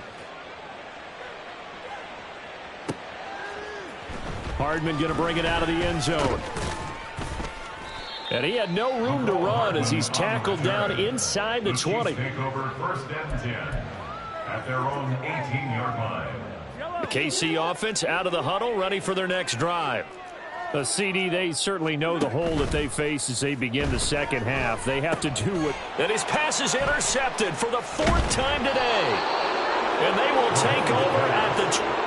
Hardman going to bring it out of the end zone. And he had no room to run as he's tackled down inside the 20. Take over 1st and 10 at their own 18-yard line. The KC offense out of the huddle, ready for their next drive. The CD, they certainly know the hole that they face as they begin the second half. They have to do what... And his pass is intercepted for the 4th time today. And they will take over at the...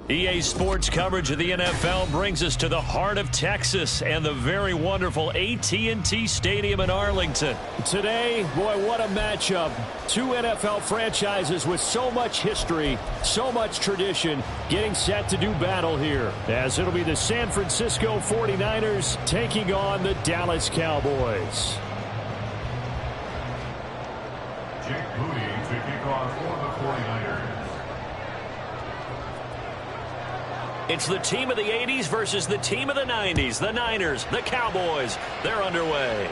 EA Sports coverage of the NFL brings us to the heart of Texas and the very wonderful AT&T Stadium in Arlington. Today, boy, what a matchup. Two NFL franchises with so much history, so much tradition, getting set to do battle here, as it'll be the San Francisco 49ers taking on the Dallas Cowboys. Jake Moody to kick off for the 49ers. It's the team of the 80s versus the team of the 90s. The Niners, the Cowboys, they're underway.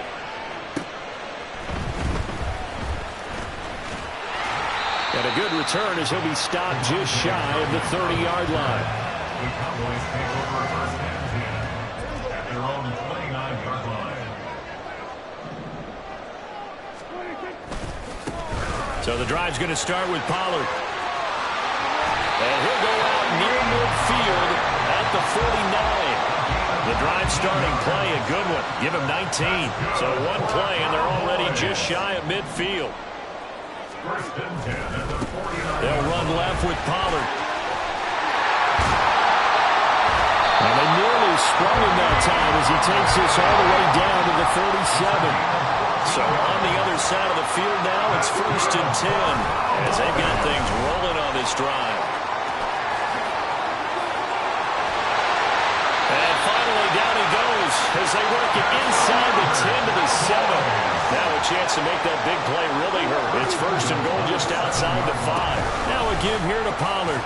And a good return as he'll be stopped just shy of the 30-yard line. The Cowboys take over first and 10 at their own 29-yard line. So the drive's going to start with Pollard. And he'll go out near midfield at the 49. The drive starting play, a good one. Give him 19. So one play, and they're already just shy of midfield. First and 10 at the 49. They'll run left with Pollard. And they nearly sprung him that time as he takes this all the way down to the 47. So on the other side of the field now, it's first and 10 as they've got things rolling on this drive. And finally down he goes as they work it inside the 10 to the 7. Now a chance to make that big play really hurt. It's first and goal just outside the 5. Now a give here to Pollard.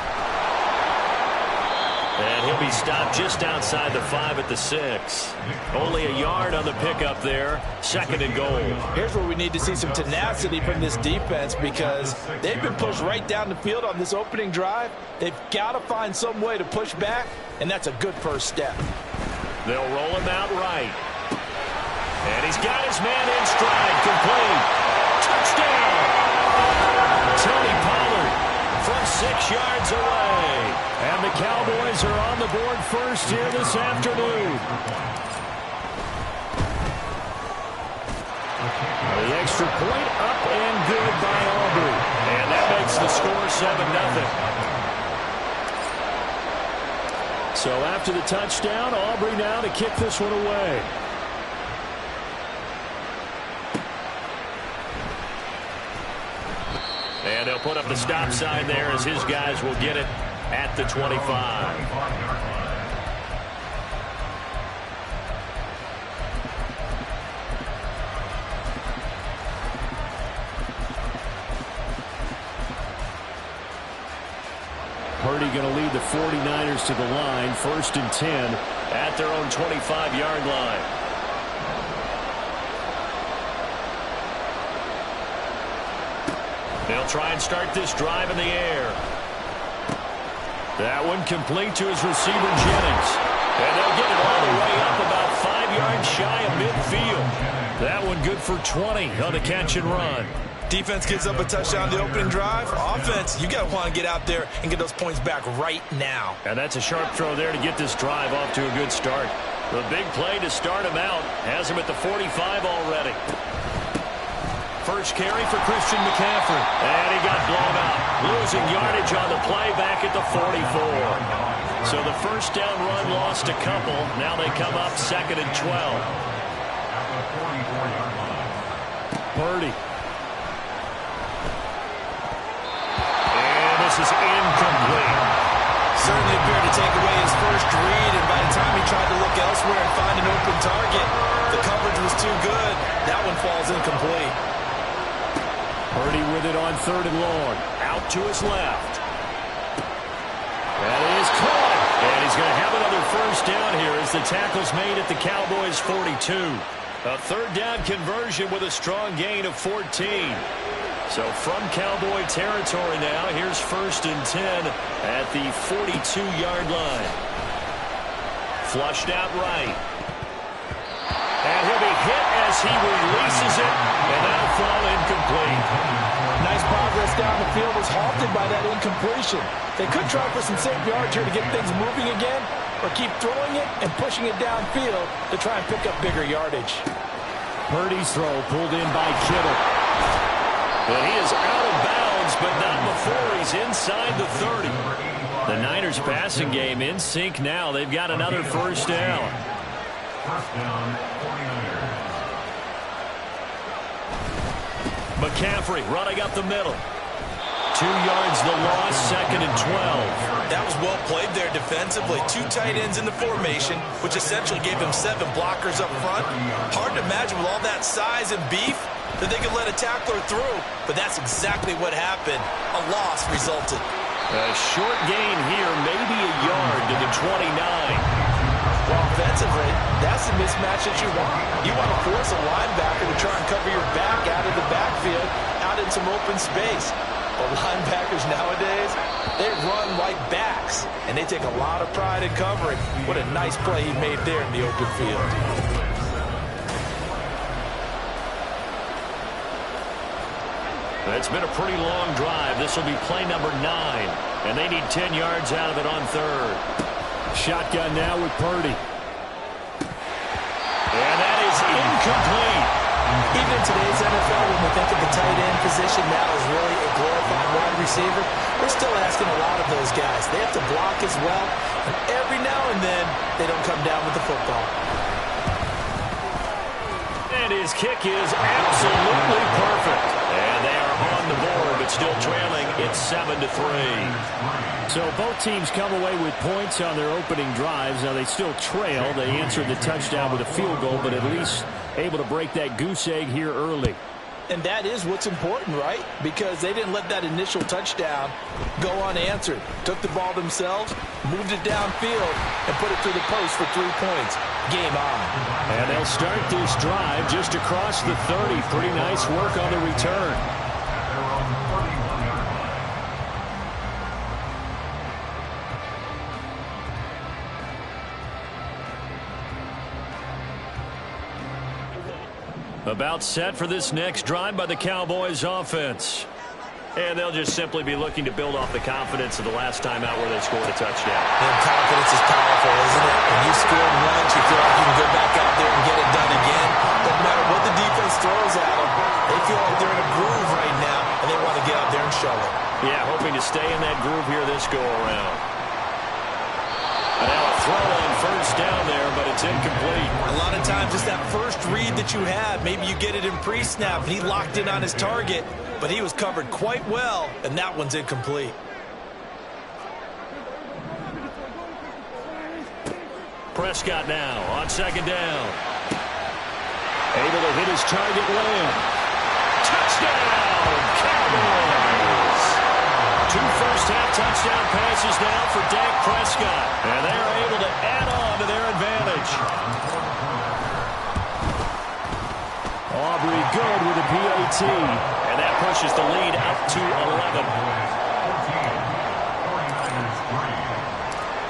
And he'll be stopped just outside the 5 at the 6. Only a yard on the pickup there. Second and goal. Here's where we need to see some tenacity from this defense because they've been pushed right down the field on this opening drive. They've got to find some way to push back, and that's a good first step. They'll roll him out right. And he's got his man in stride. Complete. Touchdown. Tony Pollard from 6 yards away. And the Cowboys are on the board first here this afternoon. The extra point up and good by Aubrey. And that makes the score 7-0. So after the touchdown, Aubrey now to kick this one away. And they'll put up the stop sign there as his guys will get it at the 25. Purdy going to lead the 49ers to the line. First and 10 at their own 25-yard line. They'll try and start this drive in the air. That one complete to his receiver, Jennings. And they'll get it all the way up about 5 yards shy of midfield. That one good for 20 on the catch and run. Defense gets up a touchdown the opening drive. Offense, you got to want to get out there and get those points back right now. And that's a sharp throw there to get this drive off to a good start. The big play to start him out has him at the 45 already. First carry for Christian McCaffrey. And he got blown out. Losing yardage on the play back at the 44. So the first down run lost a couple. Now they come up second and 12. At the 44-yard line. Purdy. And this is incomplete. Certainly appeared to take away his first read, and by the time he tried to look elsewhere and find an open target, the coverage was too good. That one falls incomplete. Purdy with it on third and long. Out to his left. That is caught. And he's going to have another first down here as the tackle's made at the Cowboys' 42. A third down conversion with a strong gain of 14. So from Cowboy territory now, here's first and 10 at the 42-yard line. Flushed out right. And he'll be hit as he releases it, and that'll fall incomplete. Nice progress down the field was halted by that incompletion. They could try for some safe yards here to get things moving again, or keep throwing it and pushing it downfield to try and pick up bigger yardage. Purdy's throw pulled in by Kittle. But he is out of bounds goes, but not before he's inside the 30. The Niners passing game in sync now. They've got another first down. First down, 49ers. McCaffrey running up the middle. 2 yards the loss, 2nd and 12. That was well played there defensively. 2 tight ends in the formation, which essentially gave them 7 blockers up front. Hard to imagine with all that size and beef that they could let a tackler through, but that's exactly what happened. A loss resulted. A short gain here, maybe a yard to the 29. Well, offensively, that's the mismatch that you want. You want to force a linebacker to try and cover your back out of the backfield, out in some open space. But linebackers nowadays, they run like backs, and they take a lot of pride in covering. What a nice play he made there in the open field. It's been a pretty long drive. This will be play number 9, and they need 10 yards out of it on 3rd. Shotgun now with Purdy. And that is incomplete. Even in today's NFL, when we think of the tight end position now as really a glorified wide receiver, we're still asking a lot of those guys. They have to block as well, and every now and then, they don't come down with the football. And his kick is absolutely perfect. And they are on the board, but still trailing. It's 7-3. So both teams come away with points on their opening drives. Now they still trail. They answered the touchdown with a field goal, but at least able to break that goose egg here early. And that is what's important, right? Because they didn't let that initial touchdown go unanswered. Took the ball themselves, moved it downfield, and put it through the post for 3 points. Game on. And they'll start this drive just across the 30. Pretty nice work on the return. About set for this next drive by the Cowboys offense. And they'll just simply be looking to build off the confidence of the last time out where they scored a touchdown. And confidence is powerful, isn't it? When you scored once, you feel like you can go back out there and get it done again. Doesn't matter what the defense throws at them. They feel like they're in a groove right now, and they want to get out there and show it. Yeah, hoping to stay in that groove here this go-around. Now a throw on first down there, but it's incomplete. A lot of times it's that first read that you have. Maybe you get it in pre-snap, and he locked in on his target, but he was covered quite well, and that one's incomplete. Prescott now on second down. Able to hit his target Lamb. Touchdown, Cowboys! 2 first-half touchdown passes now for Dak Prescott. And they're able to add on to their advantage. Aubrey good with a PAT. And that pushes the lead up to 11.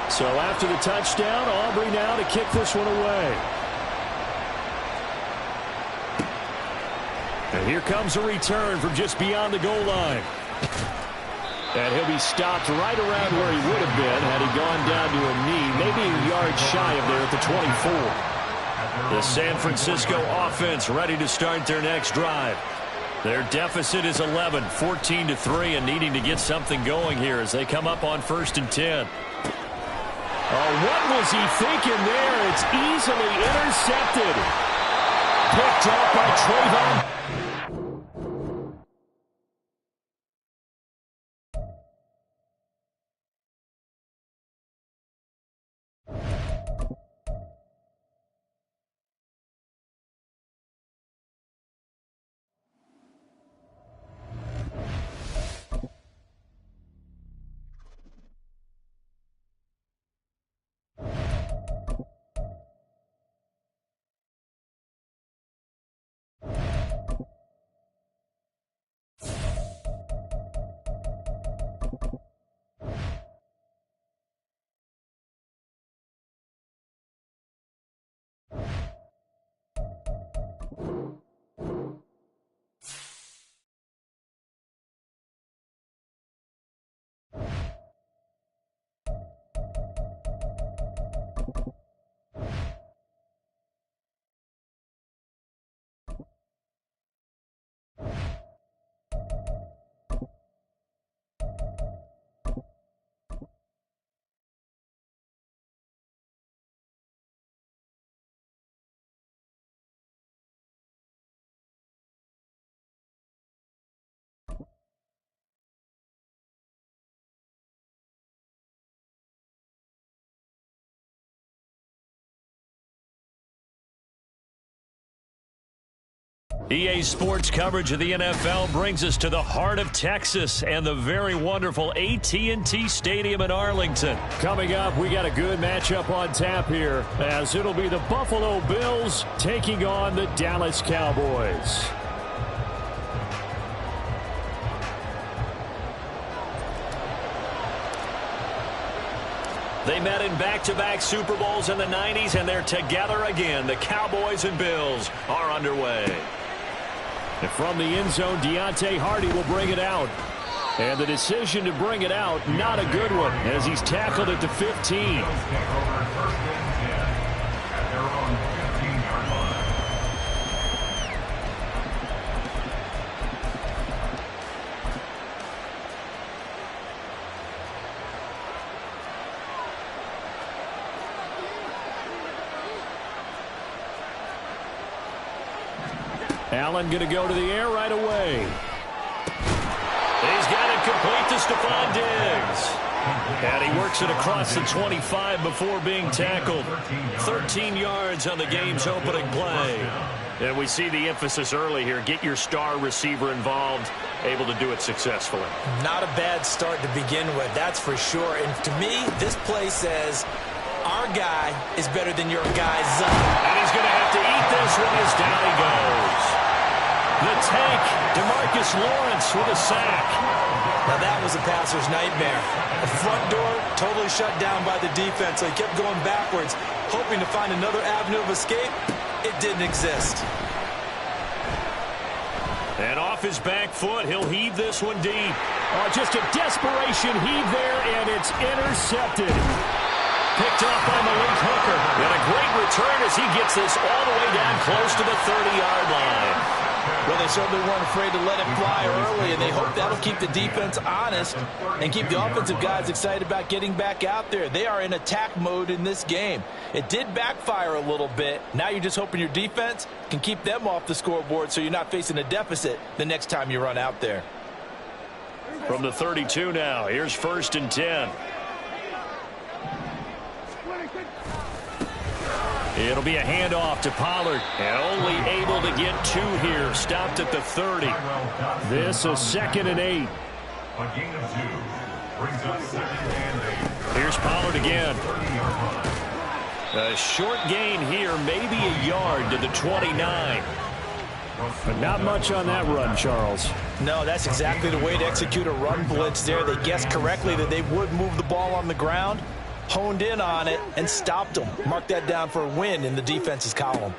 So after the touchdown, Aubrey now to kick this one away. And here comes a return from just beyond the goal line. And he'll be stopped right around where he would have been had he gone down to a knee, maybe a yard shy of there at the 24. The San Francisco offense ready to start their next drive. Their deficit is 11, 14-3, and needing to get something going here as they come up on 1st and 10. Oh, what was he thinking there? It's easily intercepted. Picked up by Trayvon. EA Sports coverage of the NFL brings us to the heart of Texas and the very wonderful AT&T Stadium in Arlington. Coming up, we got a good matchup on tap here, as it'll be the Buffalo Bills taking on the Dallas Cowboys. They met in back-to-back Super Bowls in the 90s, and they're together again. The Cowboys and Bills are underway. And from the end zone, Deontay Hardy will bring it out. And the decision to bring it out, not a good one, as he's tackled at the 15. Allen going to go to the air right away. He's got it complete to Stephon Diggs. And he works it across the 25 before being tackled. 13 yards on the game's opening play. And we see the emphasis early here. Get your star receiver involved, able to do it successfully. Not a bad start to begin with, that's for sure. And to me, this play says our guy is better than your guy's son. And he's going to have to eat this one as down he goes. The tank, DeMarcus Lawrence with a sack. Now that was a passer's nightmare. The front door totally shut down by the defense. So he kept going backwards, hoping to find another avenue of escape. It didn't exist. And off his back foot, he'll heave this one deep. Oh, just a desperation heave there, and it's intercepted. Picked off by Malik Hooker. And a great return as he gets this all the way down close to the 30-yard line. Well, they certainly weren't afraid to let it fly early, and they hope that'll keep the defense honest and keep the offensive guys excited about getting back out there. They are in attack mode in this game. It did backfire a little bit. Now you're just hoping your defense can keep them off the scoreboard so you're not facing a deficit the next time you run out there. From the 32 now, here's 1st and 10. It'll be a handoff to Pollard, and only able to get 2 here. Stopped at the 30. This is 2nd and 8. A gain of 2 brings up 2nd and 8. Here's Pollard again. A short gain here, maybe a yard to the 29. But not much on that run, Charles. No, that's exactly the way to execute a run blitz there. They guessed correctly that they would move the ball on the ground, honed in on it, and stopped them. Mark that down for a win in the defense's column.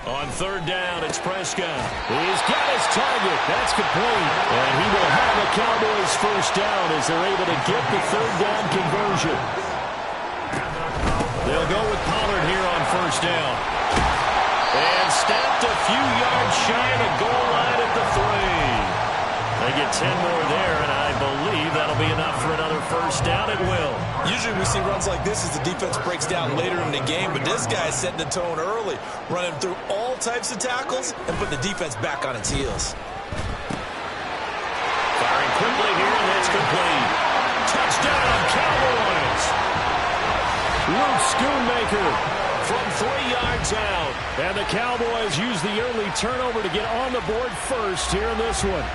On 3rd down, it's Prescott. He's got his target. That's complete. And he will have the Cowboys 1st down as they're able to get the 3rd down conversion. They'll go with Pollard here on 1st down. And stopped a few yards shy of the goal line at the 3. They get 10 more there, and I believe that'll be enough for another 1st down. It will. Usually we see runs like this as the defense breaks down later in the game, but this guy's setting the tone early, running through all types of tackles and putting the defense back on its heels. Firing quickly here, and that's complete. Touchdown, Cowboys! Luke Schoonmaker from 3 yards out. And the Cowboys use the early turnover to get on the board first here in this one.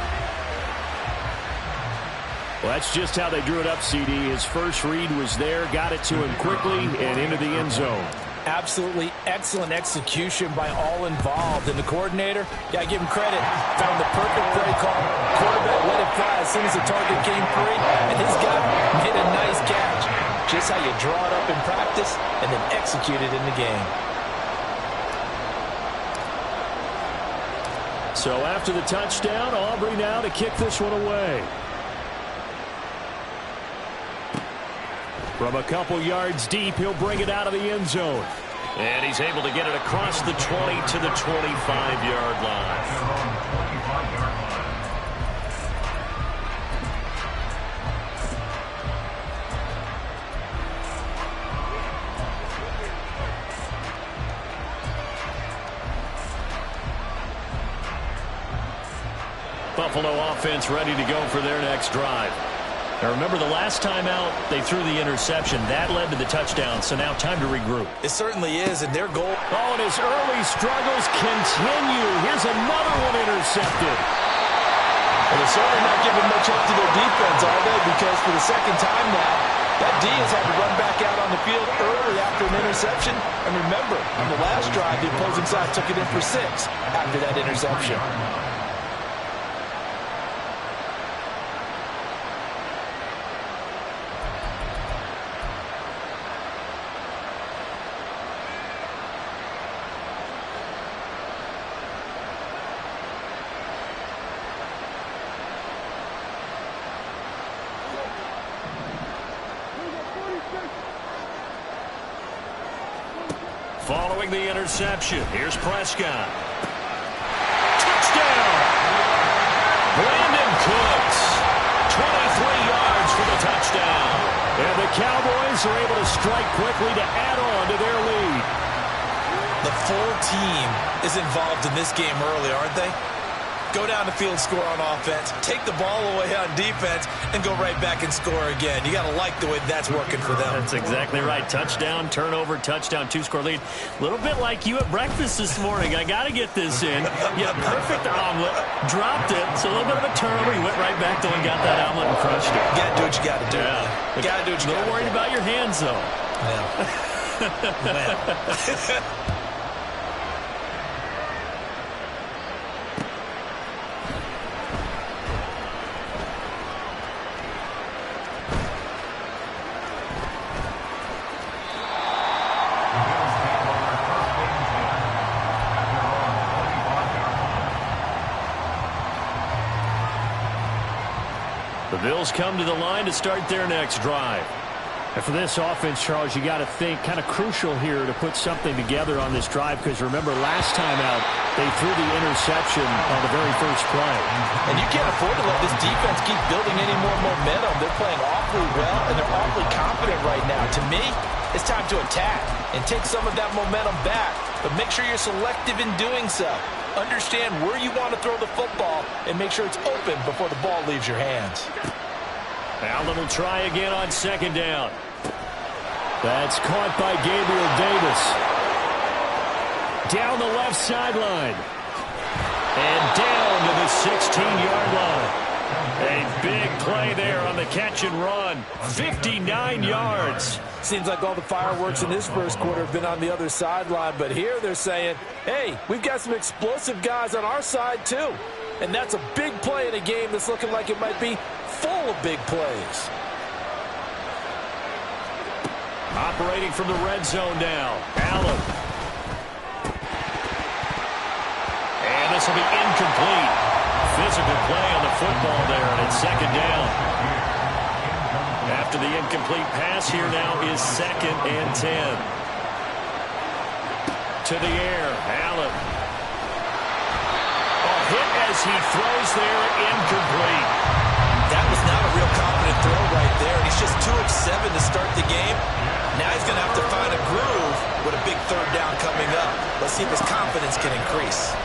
Well, that's just how they drew it up, CD. His first read was there, got it to him quickly, and into the end zone. Absolutely excellent execution by all involved. And the coordinator, yeah, give him credit, found the perfect play call. Quarterback let it fly as soon as the target came free, and his guy made a nice catch. Just how you draw it up in practice and then execute it in the game. So after the touchdown, Aubrey now to kick this one away. From a couple yards deep, he'll bring it out of the end zone. And he's able to get it across the 20 to the 25-yard line. Buffalo offense ready to go for their next drive. Now remember, the last time out, they threw the interception. That led to the touchdown, so now time to regroup. It certainly is, and their goal... Oh, and his early struggles continue. Here's another one intercepted. Well, they're certainly not giving much hope to their defense, are they? Because for the second time now, that D has had to run back out on the field early after an interception. And remember, on the last drive, the opposing side took it in for 6 after that interception. Following the interception, here's Prescott. Touchdown! Brandon Cooks, 23 yards for the touchdown. And the Cowboys are able to strike quickly to add on to their lead. The full team is involved in this game early, aren't they? Go down the field, score on offense, take the ball away on defense, and go right back and score again. You got to like the way that's working for them. That's exactly right. Touchdown, turnover, touchdown, 2-score lead. A little bit like you at breakfast this morning. I got to get this in. You had a perfect omelet, dropped it, so a little bit of a turnover. You went right back though and got that omelet and crushed it. You got to do what you got to do. Yeah. You got to do what you got to do. A little worried about your hands, though. Yeah. The Bills come to the line to start their next drive. And for this offense, Charles, you got to think kind of crucial here to put something together on this drive, because remember, last time out, they threw the interception on the very first play. And you can't afford to let this defense keep building any more momentum. They're playing awfully well, and they're awfully confident right now. To me, it's time to attack and take some of that momentum back. But make sure you're selective in doing so. Understand where you want to throw the football and make sure it's open before the ball leaves your hands. Allen will try again on second down. That's caught by Gabriel Davis. Down the left sideline. And down to the 16-yard line. A big play there on the catch and run. 59 yards. Seems like all the fireworks in this first quarter have been on the other sideline, but here they're saying, hey, we've got some explosive guys on our side too. And that's a big play in a game that's looking like it might be full of big plays. Operating from the red zone now. Allen. And this will be incomplete. Physical play on the football there, and it's second down. After the incomplete pass, here now is 2nd and 10. To the air, Allen. A hit as he throws there, incomplete. That was not a real confident throw right there. He's just 2 of 7 to start the game. Now he's going to have to find a groove with a big third down coming up. Let's see if his confidence can increase.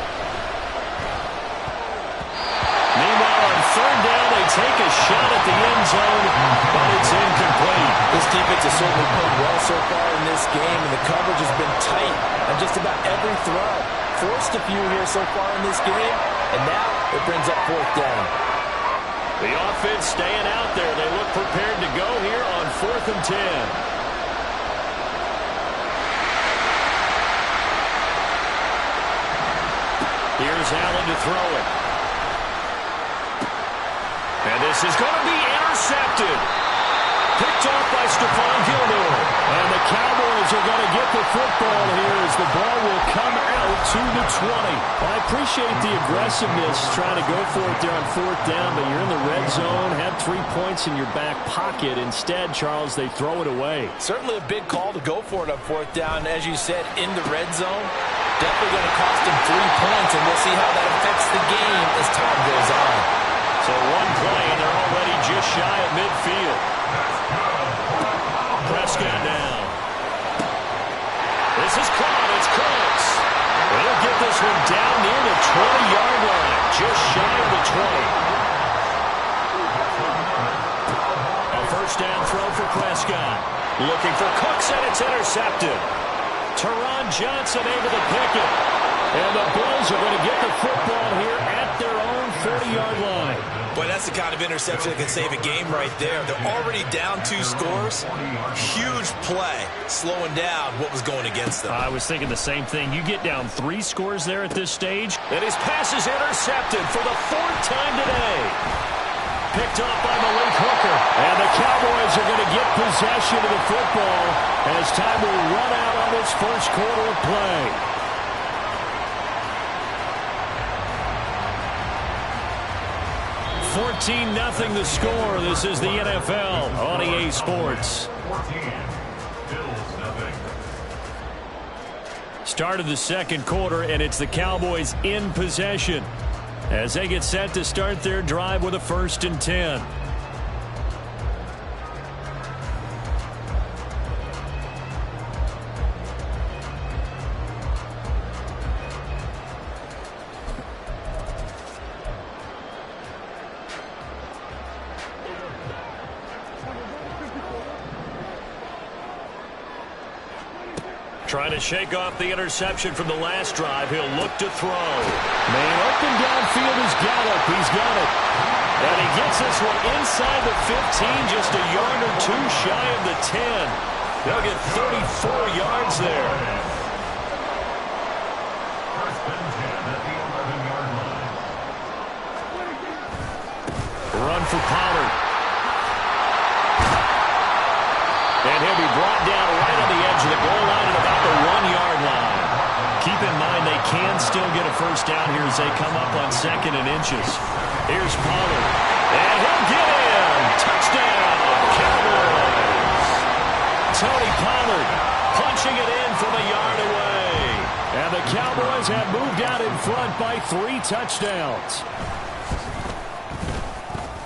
Meanwhile, on third down, they take a shot at the end zone, but it's incomplete. This defense has certainly played well so far in this game, and the coverage has been tight on just about every throw. Forced a few here so far in this game, and now it brings up 4th down. The offense staying out there. They look prepared to go here on 4th and 10. Here's Allen to throw it. And this is going to be intercepted. Picked off by Stephon Gilmore. And the Cowboys are going to get the football here as the ball will come out to the 20. Well, I appreciate the aggressiveness trying to go for it there on 4th down, but you're in the red zone, have 3 points in your back pocket. Instead, Charles, they throw it away. Certainly a big call to go for it on 4th down. As you said, in the red zone, definitely going to cost them 3 points, and we'll see how that affects the game as time goes on. So one play, and they're already just shy of midfield. Prescott down. This is caught. It's Cooks. They'll get this one down near the 20-yard line, just shy of the 20. first down throw for Prescott. Looking for Cooks, and it's intercepted. Teron Johnson able to pick it. And the Bills are going to get the football here at their own 40-yard line. Boy, that's the kind of interception that can save a game right there. They're already down 2 scores. Huge play, slowing down what was going against them. I was thinking the same thing. You get down 3 scores there at this stage, and his pass is intercepted for the 4th time today. Picked off by Malik Hooker. And the Cowboys are going to get possession of the football as time will run out on this first quarter of play. 14-0 the score. This is the NFL on EA Sports. 14. Bills nothing. Start of the second quarter, and it's the Cowboys in possession as they get set to start their drive with a 1st and 10. Trying to shake off the interception from the last drive. He'll look to throw. Man open downfield is Gallup. He's got it. And he gets this one inside the 15, just a yard or 2 shy of the 10. They'll get 34 yards there. First and 10 at the 11-yard line. Run for Pollard. And he'll be brought down right on the edge of the goal line at about the 1-yard line. Keep in mind they can still get a first down here as they come up on 2nd and inches. Here's Pollard. And he'll get in. Touchdown, Cowboys. Tony Pollard punching it in from a yard away. And the Cowboys have moved out in front by 3 touchdowns.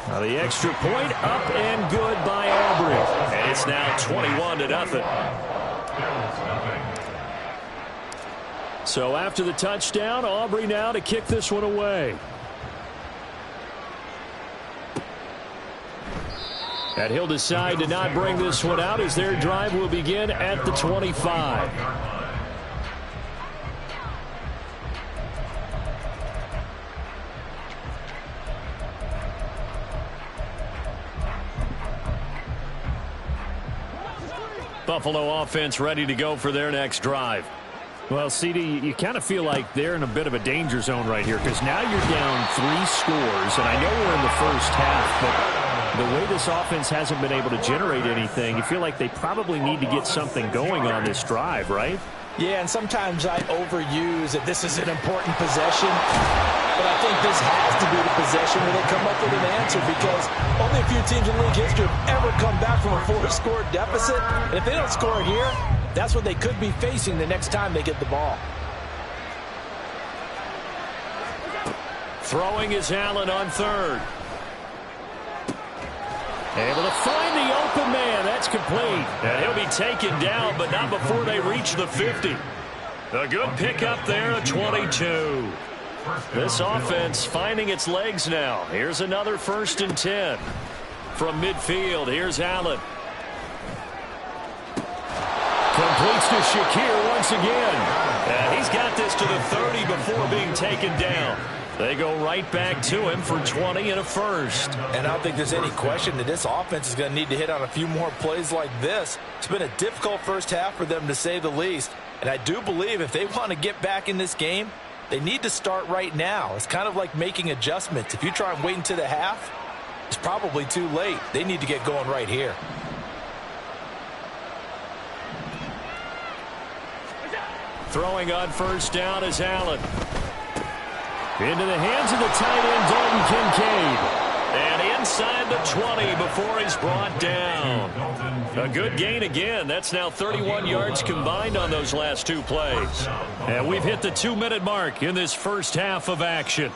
Now the extra point up and good by Aubrey. And it's now 21-0. So after the touchdown, Aubrey now to kick this one away. And he'll decide to not bring this one out as their drive will begin at the 25. Buffalo offense ready to go for their next drive. Well, CD, you kind of feel like they're in a bit of a danger zone right here because now you're down 3 scores, and I know we're in the first half, but the way this offense hasn't been able to generate anything, you feel like they probably need to get something going on this drive, right? Yeah, and sometimes I overuse that this is an important possession, but I think this has to be the possession where they come up with an answer because only a few teams in league history have ever come back from a 4-score deficit, and if they don't score it here, that's what they could be facing the next time they get the ball. Throwing is Allen on 3rd. Able to find the open man. That's complete. And he'll be taken down, but not before they reach the 50. A good pickup there at 22. This offense finding its legs now. Here's another 1st and 10. From midfield, here's Allen. Completes to Shakir once again. And he's got this to the 30 before being taken down. They go right back to him for 20 and a first. And I don't think there's any question that this offense is going to need to hit on a few more plays like this. It's been a difficult first half for them, to say the least. And I do believe if they want to get back in this game, they need to start right now. It's kind of like making adjustments. If you try and wait until the half, it's probably too late. They need to get going right here. Throwing on first down is Allen. Into the hands of the tight end, Dalton Kincaid. And inside the 20 before he's brought down. A good gain again. That's now 31 yards combined on those last 2 plays. And we've hit the 2-minute mark in this first half of action.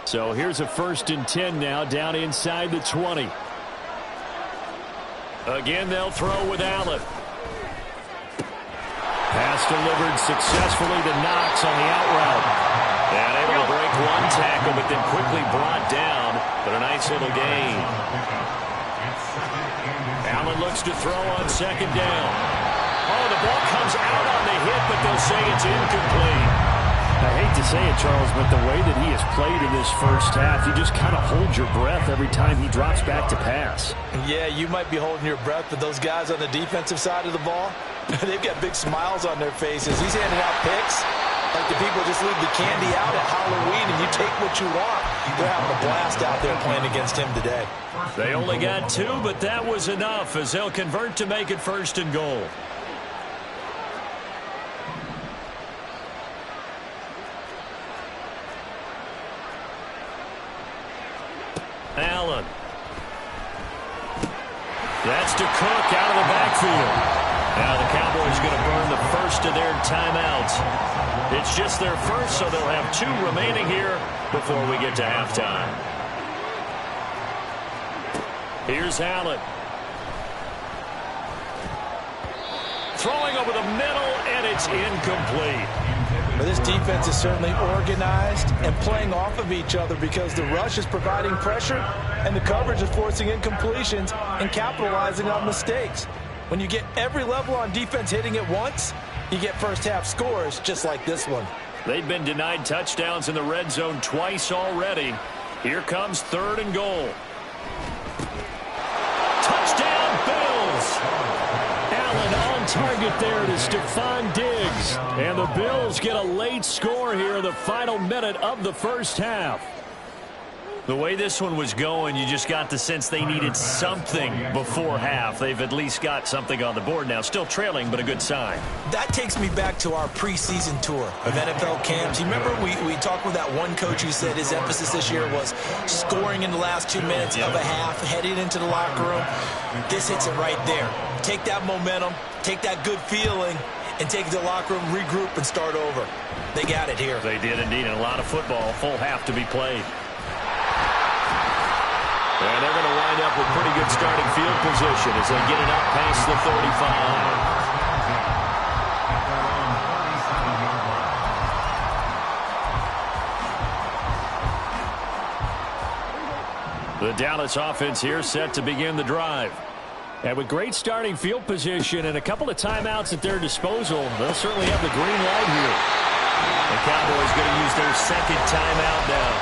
So here's a 1st and 10 now down inside the 20. Again, they'll throw with Allen. Pass delivered successfully to Knox on the out route. And able to break one tackle, but then quickly brought down. But a nice little gain. Allen looks to throw on second down. Oh, the ball comes out on the hit, but they'll say it's incomplete. I hate to say it, Charles, but the way that he has played in this first half, you just kind of hold your breath every time he drops back to pass. Yeah, you might be holding your breath, but those guys on the defensive side of the ball, they've got big smiles on their faces. He's handing out picks like the people just leave the candy out at Halloween and you take what you want. They're having a blast out there playing against him today. They only got 2, but that was enough as they'll convert to make it 1st and goal. Allen. That's to Cook out of the backfield. Now the Cowboys going to burn the first of their timeouts. It's just their first, so they'll have 2 remaining here before we get to halftime. Here's Allen. Throwing over the middle, and it's incomplete. But this defense is certainly organized and playing off of each other because the rush is providing pressure and the coverage is forcing incompletions and capitalizing on mistakes. When you get every level on defense hitting at once, you get first-half scores just like this one. They've been denied touchdowns in the red zone twice already. Here comes 3rd and goal. Touchdown, Bills! Allen on target there to Stephon Diggs. And the Bills get a late score here in the final minute of the first half. The way this one was going, you just got the sense they needed something before half. They've at least got something on the board now. Still trailing, but a good sign. That takes me back to our preseason tour of NFL camps. You remember we talked with that one coach who said his emphasis this year was scoring in the last 2 minutes of a half, heading into the locker room. This hits it right there. Take that momentum, take that good feeling, and take it to the locker room, regroup, and start over. They got it here. They did indeed, and a lot of football, full half to be played. And they're going to wind up with pretty good starting field position as they get it up past the 35. The Dallas offense here set to begin the drive. And with great starting field position and a couple of timeouts at their disposal, they'll certainly have the green light here. The Cowboys going to use their 2nd timeout now,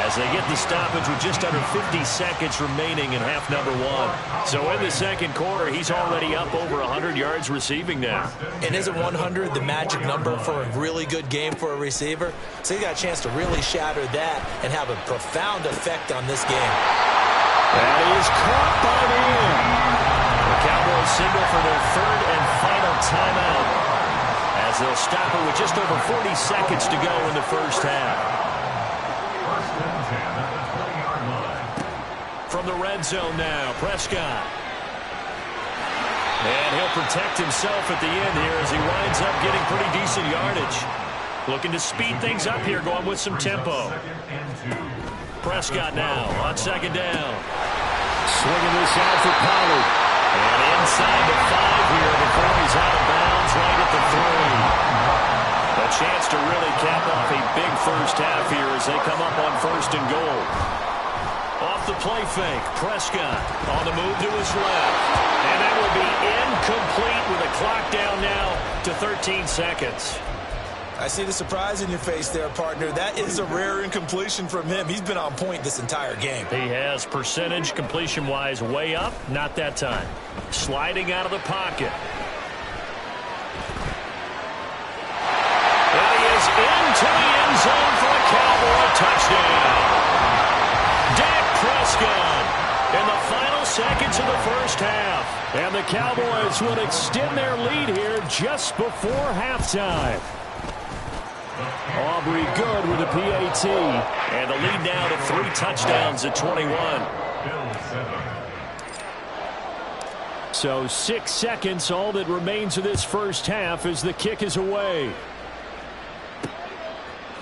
as they get the stoppage with just under 50 seconds remaining in half number 1. So in the 2nd quarter, he's already up over 100 yards receiving now. And isn't 100 the magic number for a really good game for a receiver? So he got a chance to really shatter that and have a profound effect on this game. That is caught by the end. The Cowboys signal for their 3rd and final timeout, as they'll stop it with just over 40 seconds to go in the first half. From the red zone now, Prescott. And he'll protect himself at the end here as he winds up getting pretty decent yardage. Looking to speed things up here, going with some tempo. Prescott now on 2nd down. Swinging this out for Pollard. And inside the 5 here before he's out of bounds right at the 3. A chance to really cap off a big first half here as they come up on 1st and goal. Off the play fake, Prescott on the move to his left. And that will be incomplete with a clock down now to 13 seconds. I see the surprise in your face there, partner. That is a rare incompletion from him. He's been on point this entire game. He has percentage completion-wise way up. Not that time. Sliding out of the pocket. And he is into the end zone for a Cowboy touchdown. Dak Prescott in the final seconds of the first half. And the Cowboys will extend their lead here just before halftime. Aubrey good with a PAT. And the lead now to 3 touchdowns at 21. So 6 seconds, all that remains of this first half as the kick is away.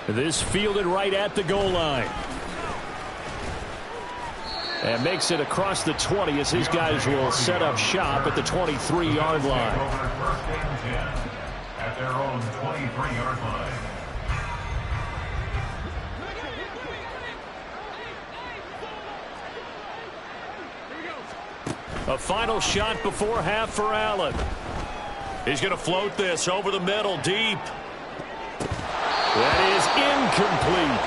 This fielded right at the goal line. And makes it across the 20 as his guys will set up shop at the 23-yard line. At their own 23-yard line. A final shot before half for Allen. He's going to float this over the middle, deep. That is incomplete.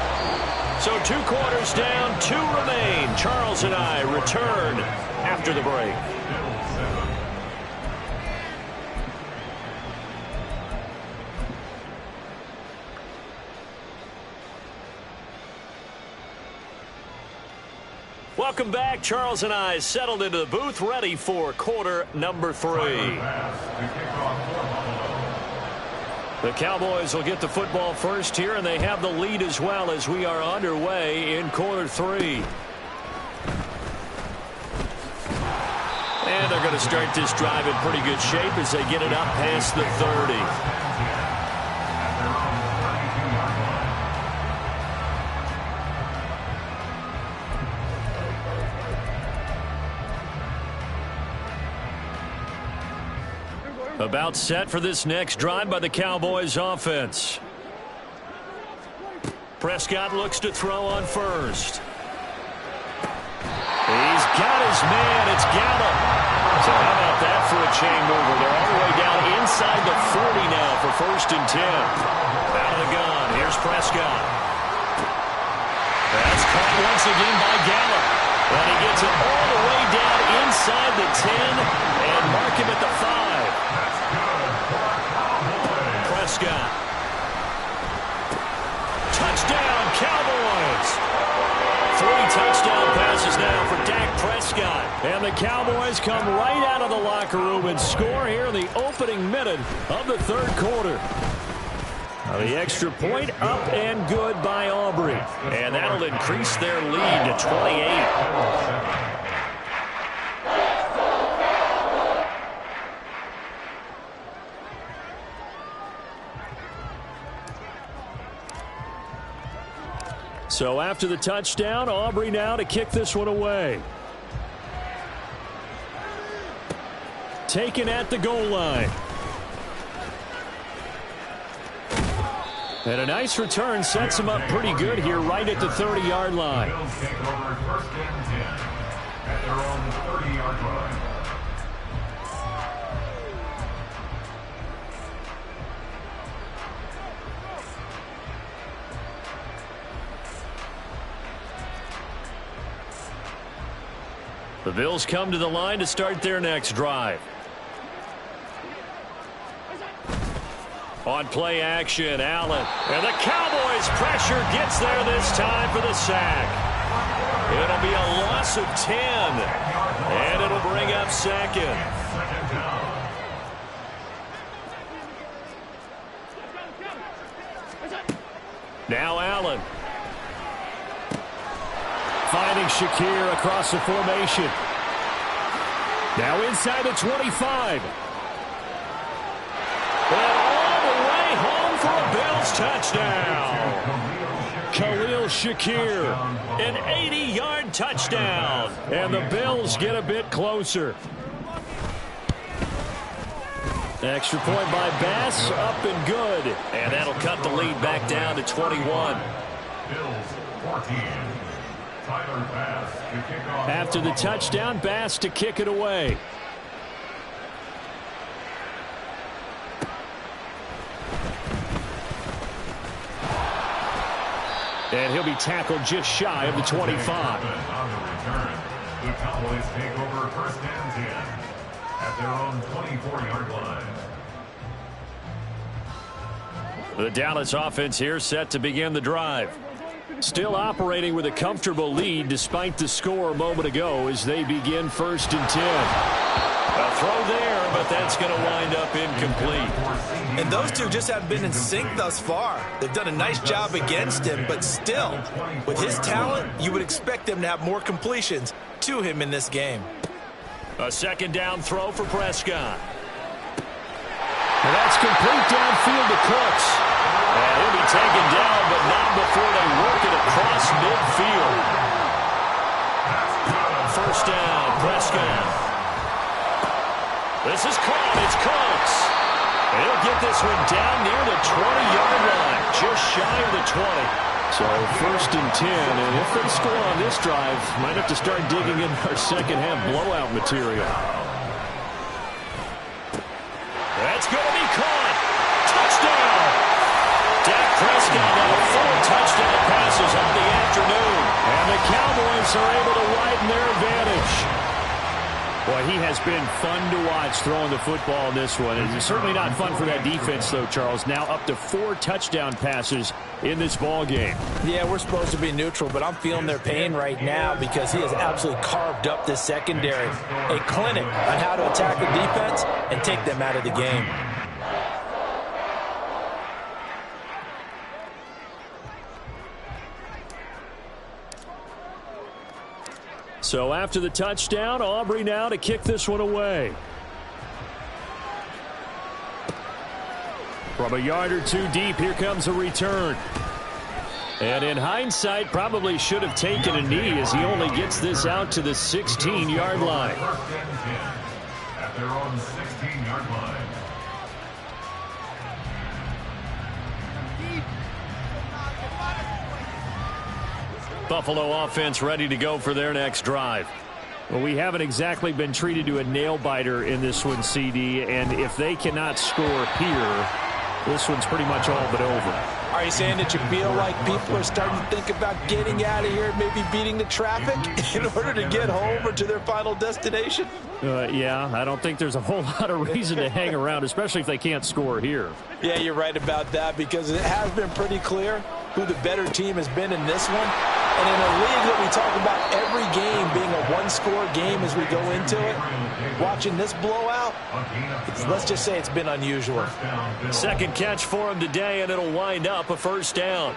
So 2 quarters down, 2 remain. Charles and I return after the break. Welcome back. Charles and I settled into the booth, ready for quarter number 3. The Cowboys will get the football first here, and they have the lead as well as we are underway in quarter 3. And they're going to start this drive in pretty good shape as they get it up past the 30. About set for this next drive by the Cowboys offense. Prescott looks to throw on first. He's got his man. It's Gallup. So how about that for a chain mover? They're all the way down inside the 40 now for 1st and 10. Out of the gun. Here's Prescott. That's caught once again by Gallup. And he gets it all the way down inside the 10 and mark him at the 5. Prescott. Touchdown, Cowboys. 3 touchdown passes now for Dak Prescott. And the Cowboys come right out of the locker room and score here in the opening minute of the 3rd quarter. The extra point up and good by Aubrey. And that'll increase their lead to 28. So after the touchdown, Aubrey now to kick this one away. Taken at the goal line. And a nice return sets him up pretty good here right at the 30-yard line. Bills take over 1st and 10 at their own 30-yard line. The Bills come to the line to start their next drive. On play action, Allen. And the Cowboys pressure gets there this time for the sack. It'll be a loss of 10. And it'll bring up 2nd. Now Allen. Finding Shakir across the formation. Now inside the 25. And all the way home for a Bills touchdown. Khalil Shakir, an 80-yard touchdown. And the Bills get a bit closer. Extra point by Bass, up and good. And that'll cut the lead back down to 21. Bills 14. After the touchdown, Bass to kick it away. And he'll be tackled just shy of the 25. On the return, the Cowboys take over 1st and 10 at their own 24-yard line. The Dallas offense here set to begin the drive. Still operating with a comfortable lead despite the score a moment ago as they begin 1st and 10. A throw there, but that's going to wind up incomplete. And those two just haven't been in sync thus far. They've done a nice job against him, but still, with his talent, you would expect them to have more completions to him in this game. A 2nd down throw for Prescott. And that's complete downfield to Cooks. And he'll be taken down, but not before they work it across midfield. 1st down, Prescott. This is caught. It's Cooks. And he'll get this one down near the 20-yard line, just shy of the 20. So 1st and 10, and if they score on this drive, might have to start digging in our second half blowout material. That's going to be caught. Touchdown. Dak Prescott now 4 touchdown passes on the afternoon. And the Cowboys are able to widen their advantage. Boy, he has been fun to watch throwing the football in this one. It's certainly not fun for that defense, though, Charles. Now up to 4 touchdown passes in this ball game. Yeah, we're supposed to be neutral, but I'm feeling their pain right now because he has absolutely carved up this secondary. A clinic on how to attack the defense and take them out of the game. So after the touchdown, Aubrey now to kick this one away. From a yard or 2 deep, here comes a return. And in hindsight, probably should have taken a knee as he only gets this out to the 16-yard line. At their own 16-yard line. Buffalo offense ready to go for their next drive. Well, we haven't exactly been treated to a nail-biter in this one, CD, and if they cannot score here, this one's pretty much all but over. Are you saying that you feel like people are starting to think about getting out of here, maybe beating the traffic in order to get home or to their final destination? Yeah, I don't think there's a whole lot of reason to hang around, especially if they can't score here. Yeah, you're right about that because it has been pretty clear who the better team has been in this one. And in a league that we talk about every game being a one-score game as we go into it, watching this blowout, let's just say it's been unusual. Second catch for him today, and it'll wind up a 1st down.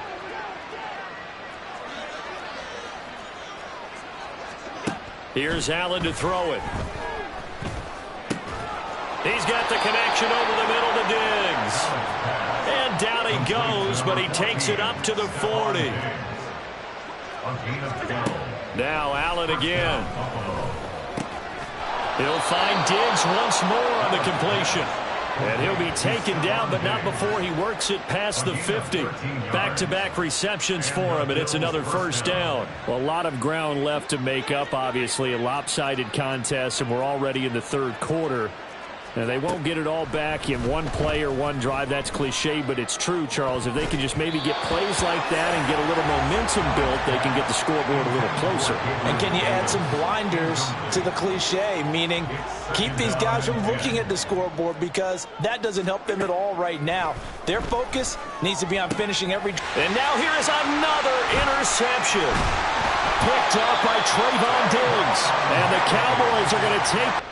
Here's Allen to throw it. He's got the connection over the middle to Diggs. And down he goes, but he takes it up to the 40. Now Allen again. He'll find Diggs once more on the completion. And he'll be taken down, but not before he works it past the 50. Back-to-back receptions for him, and it's another 1st down. Well, a lot of ground left to make up, obviously. A lopsided contest, and we're already in the 3rd quarter. Now, they won't get it all back in one play or one drive. That's cliche, but it's true, Charles. If they can just maybe get plays like that and get a little momentum built, they can get the scoreboard a little closer. And can you add some blinders to the cliche, meaning keep these guys from looking at the scoreboard because that doesn't help them at all right now. Their focus needs to be on finishing every... And now here is another interception. Picked up by Trayvon Diggs. And the Cowboys are going to take...